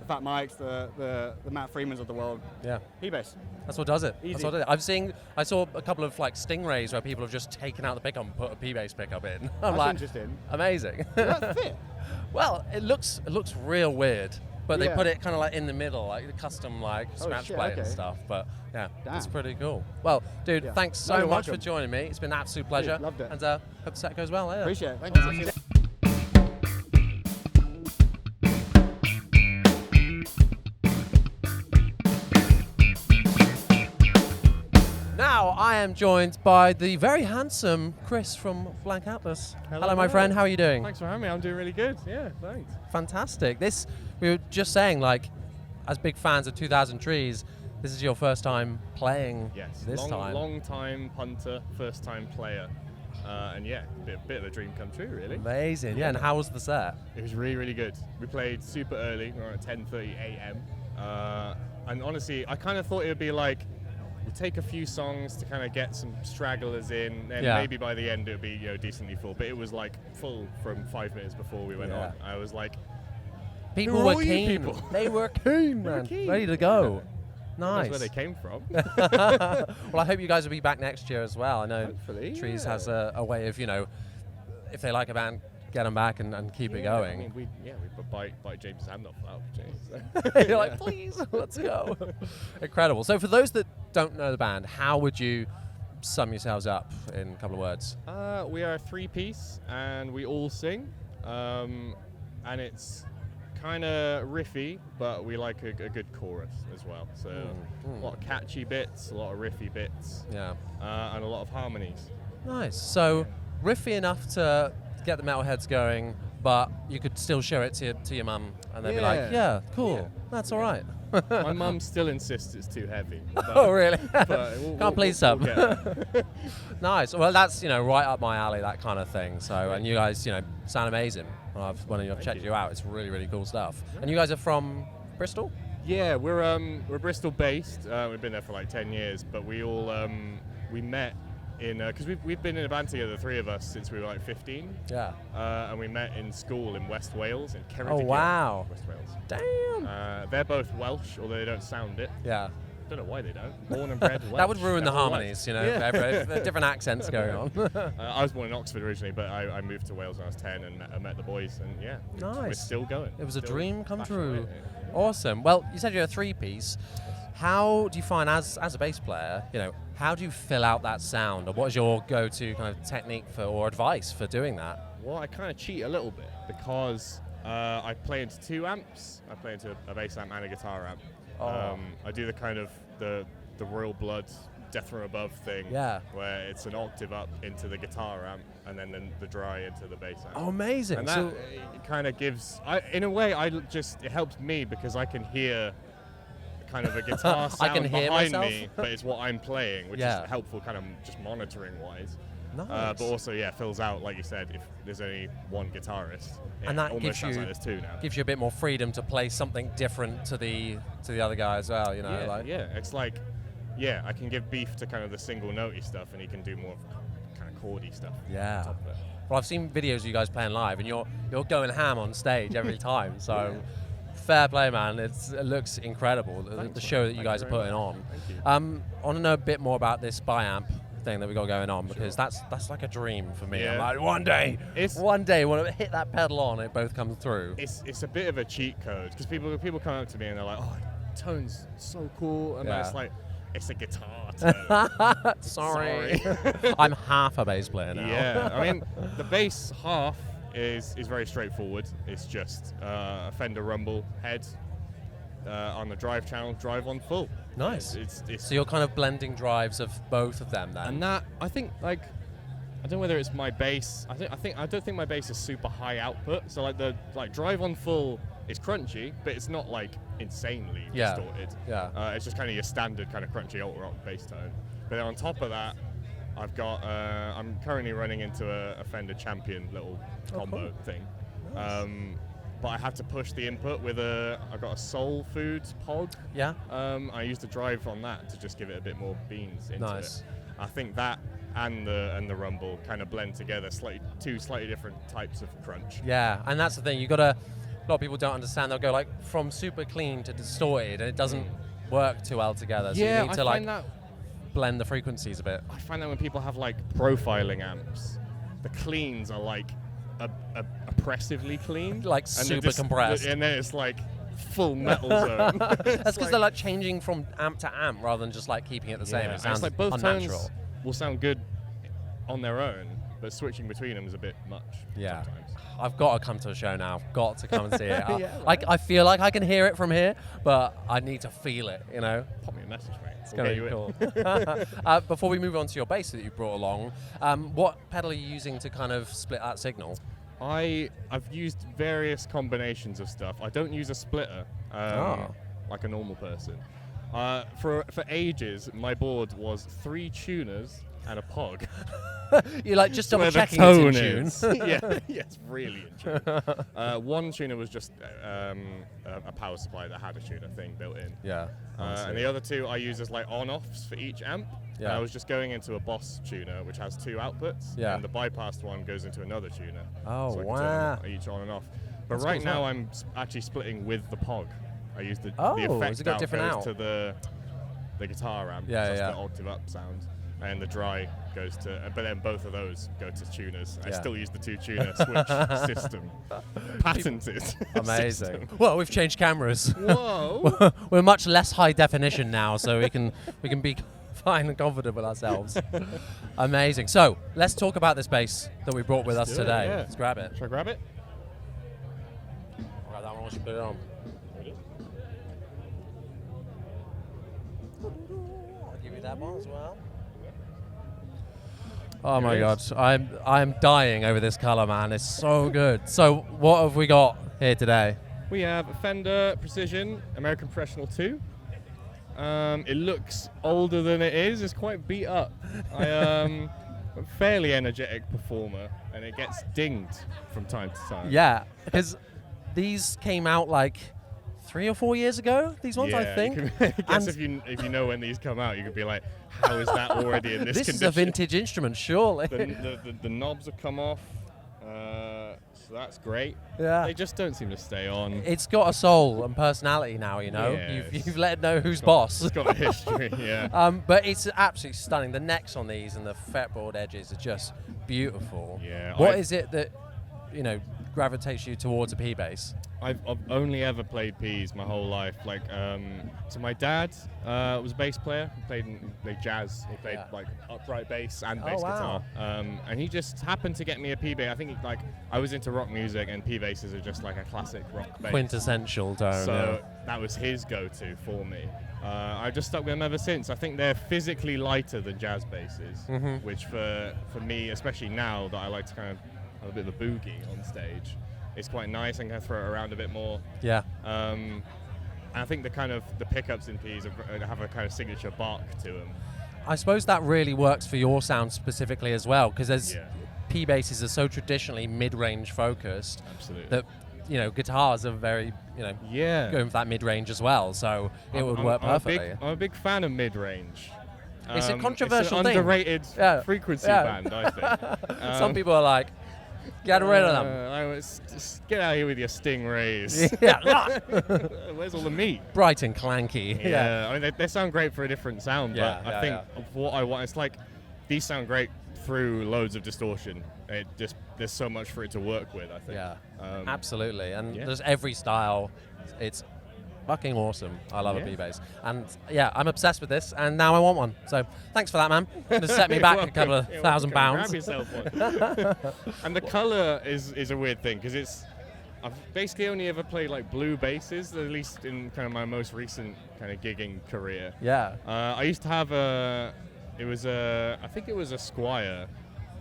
Fat Mikes, the Matt Freemans of the world. Yeah. P-bass. That's what does it. Easy. That's what does it. I saw a couple of like Stingrays where people have just taken out the pickup and put a P-bass pickup in. I'm That's like, interesting. amazing. Does that fit? Well, it looks real weird, but they Yeah. put it kind of like in the middle, like the custom like scratch shit, plate and okay. stuff. But yeah, it's Damn. pretty cool. Well, dude, Yeah. thanks No, so you're much for welcome. joining me. It's been an absolute pleasure. loved it. And hope the set goes well later. Appreciate it. Thank you. Now I am joined by the very handsome Chris from Blank Atlas. Hello, my friend. How are you doing? Thanks for having me. I'm doing really good. Yeah, thanks. Fantastic. We were just saying, like, as big fans of 2000 Trees, this is your first time playing this time. Long time punter, first time player. And yeah, a bit of a dream come true, really. Amazing. Yeah, and how was the set? It was really, really good. We played super early, we were at 10:30 a.m. And honestly, I kind of thought it would be like, we'll take a few songs to kind of get some stragglers in, and maybe by the end it would be decently full. But it was like full from 5 minutes before we went on. I was like, people were keen. They were keen, man. Ready to go. Nice. That's where they came from. Well, I hope you guys will be back next year as well. I know Hopefully, Trees has a way of, if they like a band, get them back and keep it going. I mean, we bite James' hand off that. So. You're like, please, let's go. Incredible. So for those that don't know the band, how would you sum yourselves up in a couple of words? We are a 3-piece and we all sing. And it's kind of riffy, but we like a good chorus as well. So a lot of catchy bits, a lot of riffy bits, and a lot of harmonies. Nice. So riffy enough to get the metalheads going, but you could still show it to your mum, and they'd be like, "Yeah, cool, that's all right." My mum still insists it's too heavy. Oh, really? But Can't please some. We'll Nice. Well, that's right up my alley, that kind of thing. So, and you guys, sound amazing. When I've checked you out, it's really, really cool stuff. And you guys are from Bristol? Yeah, we're Bristol based. We've been there for like 10 years, but we all we met in because we've been in a band together, the three of us, since we were like 15. Yeah. And we met in school in West Wales, in Ceredigion. Oh, wow. West Wales. Damn. They're both Welsh, although they don't sound it. Yeah. Don't know why they don't. Born and bred Welsh. That would ruin the Everyone harmonies, likes. different accents going on. I was born in Oxford originally, but I moved to Wales when I was 10 and met the boys, and we're still going. It was a dream come bashing true. away. Awesome. Well, you said you're a 3-piece. How do you find, as a bass player, how do you fill out that sound, or what is your go-to kind of technique or advice for doing that? Well, I kind of cheat a little bit because I play into 2 amps. I play into a bass amp and a guitar amp. I do the kind of the Royal Blood Death from Above thing, where it's an octave up into the guitar amp and then the dry into the bass amp. Oh, amazing! And that it kind of gives, in a way, it helps me because I can hear kind of a guitar sound behind me, but it's what I'm playing, which is helpful, kind of just monitoring wise. Nice. But also, fills out, like you said, if there's only one guitarist. And that almost gives sounds like there's 2 now. Gives you a bit more freedom to play something different to the other guy as well. It's like, I can give Beef to kind of the single notey stuff, and he can do more kind of chordy stuff. Yeah. On top of it. Well, I've seen videos of you guys playing live, and you're going ham on stage every time. So. Fair play, man. It looks incredible, the show that you guys are putting on. I want to know a bit more about this bi-amp thing that we got going on, because that's like a dream for me. I'm like, one day when I hit that pedal on, it both comes through. It's a bit of a cheat code, because people come up to me and they're like, oh, tone's so cool, and then it's like, it's a guitar tone. Sorry. I'm half a bass player now. Yeah, I mean, the bass half is very straightforward. It's just a Fender Rumble head on the drive channel, drive on full. Nice. It's so you're kind of blending drives of both of them then. And that, I think, I don't know whether it's my bass. I don't think my bass is super high output. So the drive on full is crunchy, but it's not like insanely distorted. Yeah. It's just kind of your standard kind of crunchy alt rock bass tone. But then on top of that, I've got. I'm currently running into a Fender Champion little combo thing. Nice. But I have to push the input with I've got a Soul Foods Pog. Yeah. I use the drive on that to just give it a bit more beans into it. I think that and the Rumble kind of blend together, two slightly different types of crunch. Yeah, and that's the thing. A lot of people don't understand. They'll go from super clean to distorted, and it doesn't work too well together. So you need to blend the frequencies a bit. I find that when people have profiling amps, the cleans are oppressively clean, super compressed, and then it's full metal zone. That's because they're changing from amp to amp rather than just keeping it the same. It sounds both unnatural. Tones will sound good on their own, but switching between them is a bit much. Yeah. Sometimes. I've got to come to a show now. I've got to come and see it. I feel like I can hear it from here, but I need to feel it, Pop me a message, mate. It's going to be cool. Before we move on to your bass that you brought along, what pedal are you using to kind of split that signal? I've used various combinations of stuff. I don't use a splitter. like a normal person. For ages, my board was 3 tuners and a pog. You're like just double Where the checking it's in tone tune. is. Yeah, it's really in tune. One tuner was just a power supply that had a tuner thing built in. Yeah. And the other 2 I use as like on-offs for each amp. Yeah. And I was just going into a Boss tuner, which has 2 outputs. Yeah. And the bypassed one goes into another tuner. Oh, so I can wow. turn each on and off. But That's right cool, now huh? I'm actually splitting with the POG. I use the Oh, has effect it got out different goes out? to the guitar amp. Yeah, so that's yeah. the octave up sound. And the dry goes to, but then both of those go to tuners. I Yeah. still use the 2 tuner switch system. Patented. Amazing. system. Well, we've changed cameras. Whoa. We're much less high definition now, so we can be fine and confident with ourselves. Amazing. So let's talk about this bass that we brought with us do it, today. yeah. Let's grab it. Should I grab it? Grab that one once you put it on. I'll give you that one as well. Oh my Here it God, I'm dying over this color, man. It's so good. So what have we got here today? We have a Fender Precision American Professional 2. It looks older than it is. It's quite beat up. I'm a fairly energetic performer, and it gets dinged from time to time. Yeah, because these came out like 3 or 4 years ago. These ones, I think. I guess And if you know when these come out, you could be like, how is that already in this this condition? is a vintage instrument, surely. The knobs have come off, so that's great. Yeah. They just don't seem to stay on. It's got a soul and personality now, you know. Yeah, You've let it know who's boss. It's got a history, yeah. But it's absolutely stunning. The necks on these and the fretboard edges are just beautiful. Yeah, What is it that, you know, gravitates you towards a P bass? I've only ever played Ps my whole life. Like, so my dad was a bass player. He played jazz. He played like upright bass and bass guitar. And he just happened to get me a P bass. I think I was into rock music, and P basses are just like a classic rock bass. Quintessential tone. So that was his go-to for me. I've just stuck with them ever since. I think they're physically lighter than jazz basses, which for me, especially now that I like to kind of have a bit of a boogie on stage, it's quite nice. I can throw it around a bit more. Yeah. And I think the pickups in Ps have a kind of signature bark to them. I suppose that really works for your sound specifically as well, because there's P basses are so traditionally mid-range focused. Absolutely. That, you know, guitars are very, you know, going for that mid-range as well. So it would work perfectly. I'm a big fan of mid-range. It's a controversial it's an thing. underrated frequency band, I think. Some people are like, get rid of them. Just get out of here with your stingrays. Yeah. Where's all the meat? Bright and clanky. Yeah. I mean, they sound great for a different sound, but I think of what I want, it's like these sound great through loads of distortion. There's so much for it to work with, I think. Yeah, absolutely. And yeah. there's every style. It's fucking awesome. I love a P-bass. And yeah, I'm obsessed with this, and now I want one. So thanks for that, man. Going to set me back a couple of £1,000. Grab yourself one. And the color is a weird thing, because I've basically only ever played like blue basses, at least in kind of my most recent kind of gigging career. Yeah. I used to have I think it was a Squire.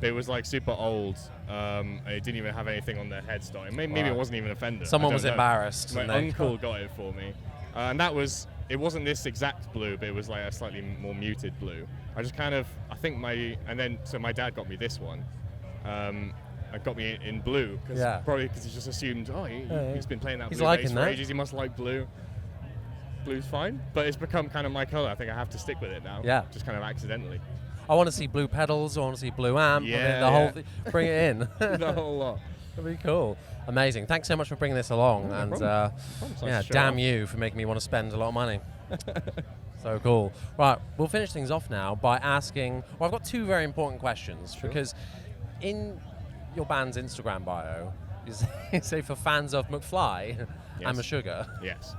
But it was like super old. And it didn't even have anything on the headstock. Maybe it wasn't even a Fender. Someone was embarrassed. My uncle got it for me. And it wasn't this exact blue, but it was like a slightly more muted blue. My dad got me this one. Got me in blue, probably because he just assumed, he's been playing that He's blue liking bass for that. ages, he must like blue. Blue's fine, but it's become kind of my color. I think I have to stick with it now. Yeah. Just kind of accidentally. I want to see blue pedals. I want to see blue amp. Yeah, the whole thing. Bring it in. The whole lot. That'd be cool. Amazing. Thanks so much for bringing this along. No and problem. damn you for making me want to spend a lot of money. So cool. Right, we'll finish things off now by asking. Well, I've got 2 very important questions because in your band's Instagram bio, you say for fans of McFly, I'm a sugar. Yes.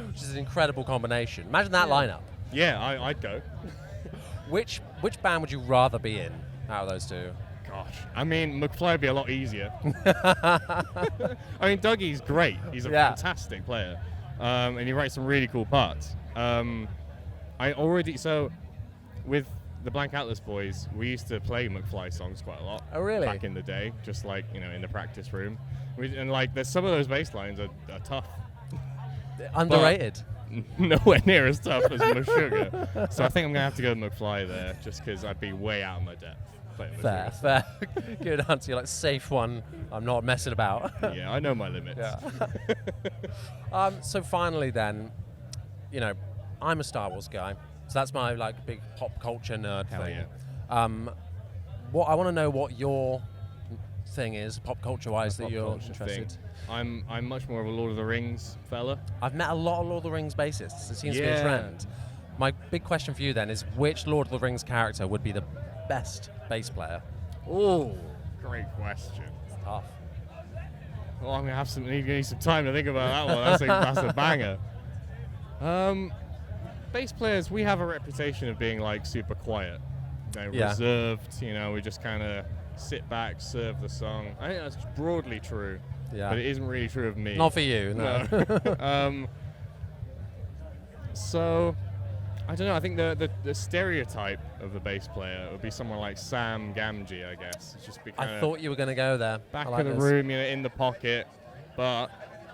Which is an incredible combination. Imagine that lineup. Yeah, I'd go. Which band would you rather be in out of those 2? Gosh, I mean, McFly would be a lot easier. I mean, Dougie's great. He's a fantastic player, and he writes some really cool parts. With the Blank Atlas boys, we used to play McFly songs quite a lot. Oh, really? Back in the day, just like in the practice room, there's some of those bass lines are tough. Underrated. nowhere near as tough as Meshuggah. So I think I'm gonna have to go McFly there, just because I'd be way out of my depth. Fair. Good answer. You're like, safe one. I'm not messing about. Yeah, I know my limits. Yeah. So finally, then, you know, I'm a Star Wars guy, so that's my like big pop culture nerd Hell thing. yeah. What I want to know what your thing is, pop culture wise, that Pop you're culture interested. thing. I'm much more of a Lord of the Rings fella. I've met a lot of Lord of the Rings bassists. It seems to be a Yeah. trend. My big question for you then is, which Lord of the Rings character would be the best bass player? Oh, great question. It's tough. Well, I'm gonna need some time to think about that one. That's a banger. Bass players, we have a reputation of being like super quiet, reserved. You know, we just kind of sit back, serve the song. I think that's broadly true. Yeah. But it isn't really true of me. Not for you, no. So, I don't know. I think the stereotype of the bass player would be someone like Sam Gamgee, I guess. It's just be I thought you were going to go there. back I like of the this. room, you know, in the pocket. But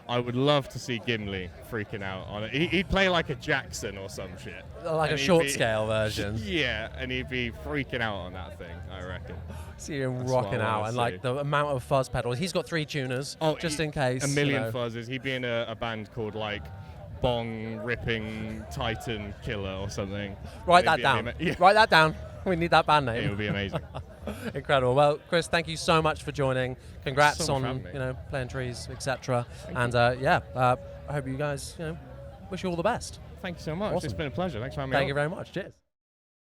I would love to see Gimli freaking out on it. He'd play like a Jackson or some shit. Like And a he'd short be- scale version. Yeah, and he'd be freaking out on that thing, I reckon. See him That's what rocking I out, wanna and see. like the amount of fuzz pedals. He's got 3 tuners, just in case. A million you know. fuzzes. He'd be in a band called like Bong Ripping Titan Killer or something. Write that It'd down. be yeah. Write that down. We need that band name. It would be amazing. Incredible. Well, Chris, thank you so much for joining. Congrats so much for on having me. playing trees, etc. And I hope you guys wish you all the best. Thank you so much. Awesome. It's been a pleasure. Thanks for having me. Thank on. you very much. Cheers.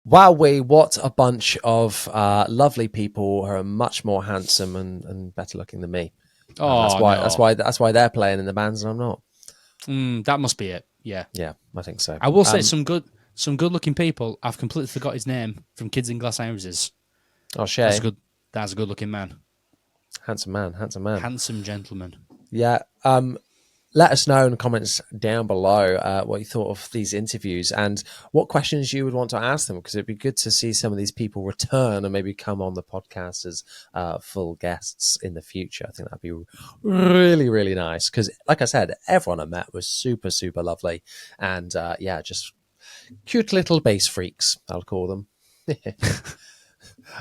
Wowee, what a bunch of lovely people who are much more handsome and better looking than me. Oh, That's why they're playing in the bands and I'm not. That must be it. Yeah. Yeah, I think so. I will say some good looking people. I've completely forgot his name from Kids in Glass Houses. Oh, Shay. That's a good looking man. Handsome man. Handsome gentleman. Yeah. Let us know in the comments down below what you thought of these interviews and what questions you would want to ask them, because it'd be good to see some of these people return and maybe come on the podcast as full guests in the future. I think that'd be really, really nice because, like I said, everyone I met was super, super lovely. And just cute little bass freaks, I'll call them.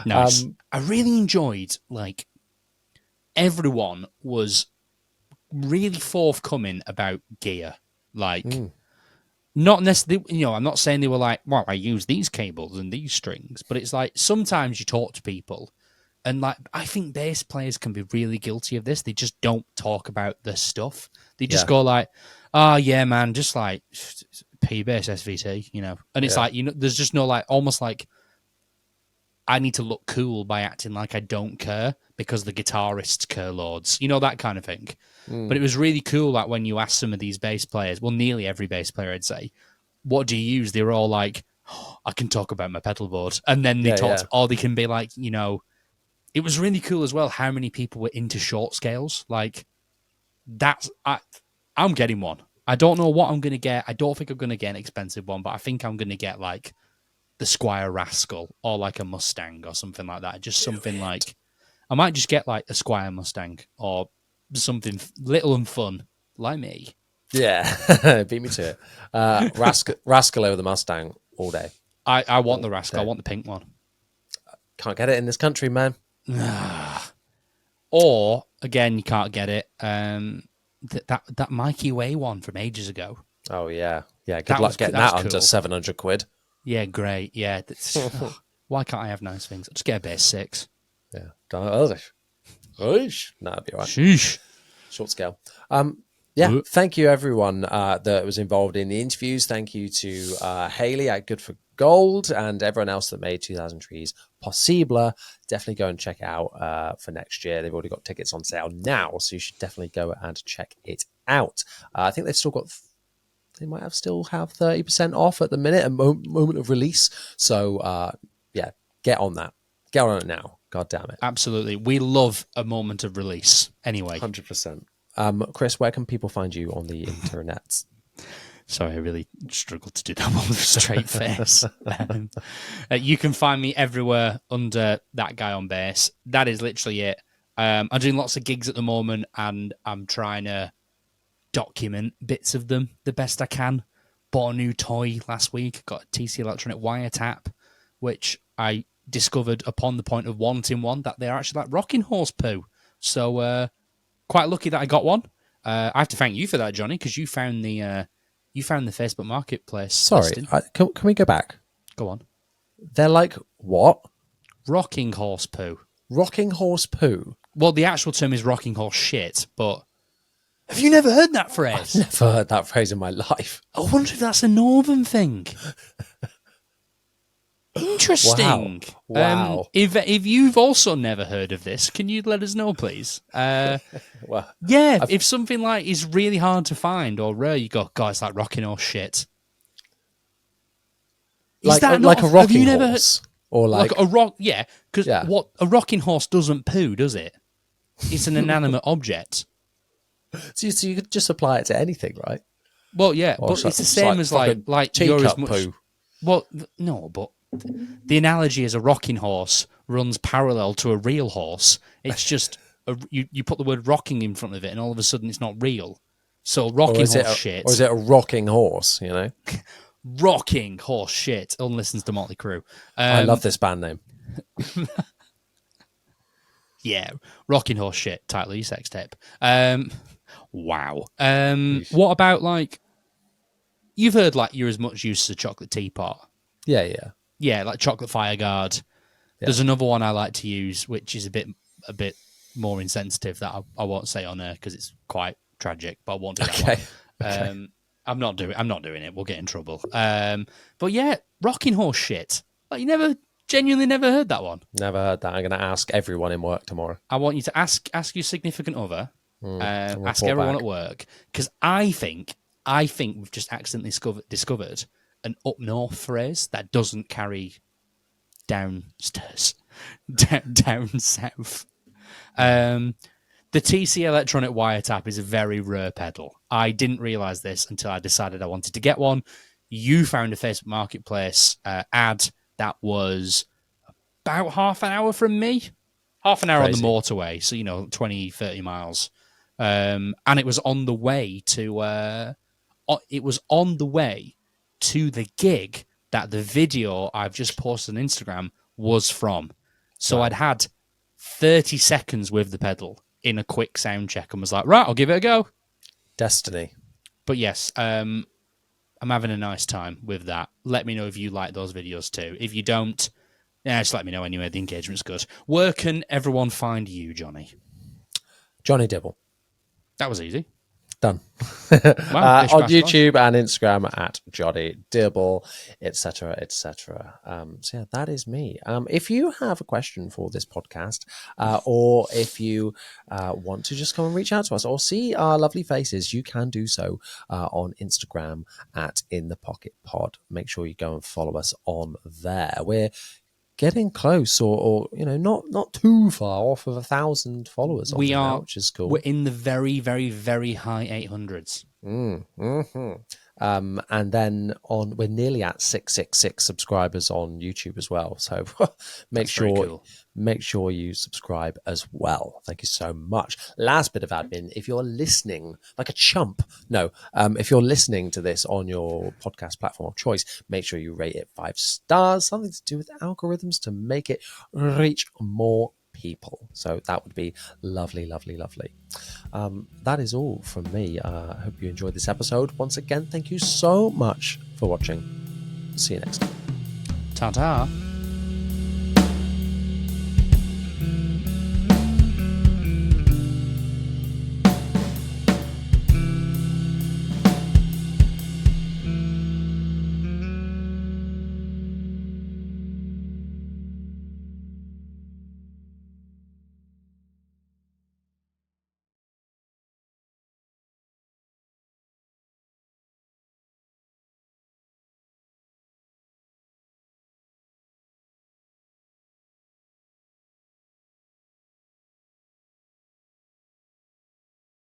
Nice. I really enjoyed, like, everyone was really forthcoming about gear. Like, not necessarily, I'm not saying they were like, well, I use these cables and these strings, but it's like sometimes you talk to people and, like, I think bass players can be really guilty of this. They just don't talk about the stuff. They just go like, oh, yeah, man, just like P bass SVT, and it's like, there's just no, like, almost like, I need to look cool by acting like I don't care because the guitarists care loads, that kind of thing. But it was really cool that when you ask some of these bass players, well, nearly every bass player, I'd say, what do you use? They were all like, I can talk about my pedal board. And then they talked, or they can be like, it was really cool as well how many people were into short scales. Like, I'm getting one. I don't know what I'm going to get. I don't think I'm going to get an expensive one, but I think I'm going to get like the Squire Rascal or like a Mustang or something like that. Just something like, I might just get like a Squire Mustang or something little and fun like me. Yeah, beat me to it. Rascal over the Mustang all day. I want the Rascal. I want the pink one. Can't get it in this country, man. Or again, you can't get it. That Mikey Way one from ages ago. Oh yeah. Good luck getting that under 700 quid. Yeah, great. Yeah, why can't I have nice things? I'll just get a bass 6. Yeah, no, that'd be all right. Sheesh. Short scale. Thank you everyone that was involved in the interviews. Thank you to Haley at Good for Gold and everyone else that made 2000 Trees possible. Definitely go and check it out for next year. They've already got tickets on sale now, so you should definitely go and check it out. I think they've still got. They might still have 30% off at the minute, at moment of release. So get on that. Get on it now. God damn it. Absolutely. We love a moment of release. Anyway. 100%. Chris, where can people find you on the internet? Sorry, I really struggled to do that one with a straight face. You can find me everywhere under That Guy on Bass. That is literally it. I'm doing lots of gigs at the moment, and I'm trying to document bits of them the best I can. bought a new toy last week. Got a TC electronic wiretap, which I discovered upon the point of wanting one that they're actually like rocking horse poo. So quite lucky that I got one. I have to thank you for that, Johnny, because you found the Facebook Marketplace. Sorry, can we go back? Go on. They're like what? Rocking horse poo. Rocking horse poo. Well, the actual term is rocking horse shit, but have you never heard that phrase? I've never heard that phrase in my life. I wonder if that's a northern thing. Interesting. Wow. If you've also never heard of this, can you let us know, please? Well, yeah, if something like is really hard to find or rare, you go, God, it's like rocking horse shit. Like a rocking horse? Or like a rock, yeah, because what a rocking horse doesn't poo, does it? It's an inanimate object. So you could just apply it to anything, right? Well, yeah, Or but it's the same as like you're as much. Poo. Well, no, but the analogy is a rocking horse runs parallel to a real horse. It's just you put the word rocking in front of it, and all of a sudden it's not real. So rocking horse shit, or is it a rocking horse? You know, rocking horse shit. Everyone listens to Motley Crue. I love this band name. Yeah, rocking horse shit. Title of your sex tape. Wow. What about like you've heard like you're as much use as a chocolate teapot? Yeah, like chocolate fire guard. Yeah. There's another one I like to use, which is a bit more insensitive that I won't say on air because it's quite tragic, but I won't do that one. Okay. I'm not doing it. We'll get in trouble. But yeah, rocking horse shit. Like you genuinely never heard that one. Never heard that. I'm going to ask everyone in work tomorrow. I want you to ask your significant other. Ask everyone at work because I think we've just accidentally discovered an up north phrase that doesn't carry downstairs, down south. The TC electronic wiretap is a very rare pedal. I didn't realise this until I decided I wanted to get one. You found a Facebook Marketplace ad that was about half an hour from me. Half an hour Crazy. On the motorway, so 20, 30 miles. And it was on the way to the gig that the video I've just posted on Instagram was from. So I'd had 30 seconds with the pedal in a quick sound check and was like, right, I'll give it a go. Destiny. But yes, I'm having a nice time with that. Let me know if you like those videos too. If you don't, just let me know anyway. The engagement's good. Where can everyone find you, Johnny? Jonny Dibble. That was easy. Done. Wow, on YouTube and Instagram at Jonny Dibble, etc., etc. So yeah, that is me. If you have a question for this podcast, or if you want to just come and reach out to us or see our lovely faces, you can do so on Instagram at In The Pocket Pod. Make sure you go and follow us on there. We're getting close, or not too far off of 1,000 followers. We are, now, which is cool. We're in the very, very, very high 800s. Mm-hmm. And then we're nearly at 666 subscribers on YouTube as well. So make sure you subscribe as well. Thank you so much. Last bit of admin: if you're listening like a chump, if you're listening to this on your podcast platform of choice, make sure you rate it 5 stars. Something to do with algorithms to make it reach more people. So that would be lovely, lovely, lovely. That is all from me. I hope you enjoyed this episode. Once again, thank you so much for watching. See you next time. Ta-ta.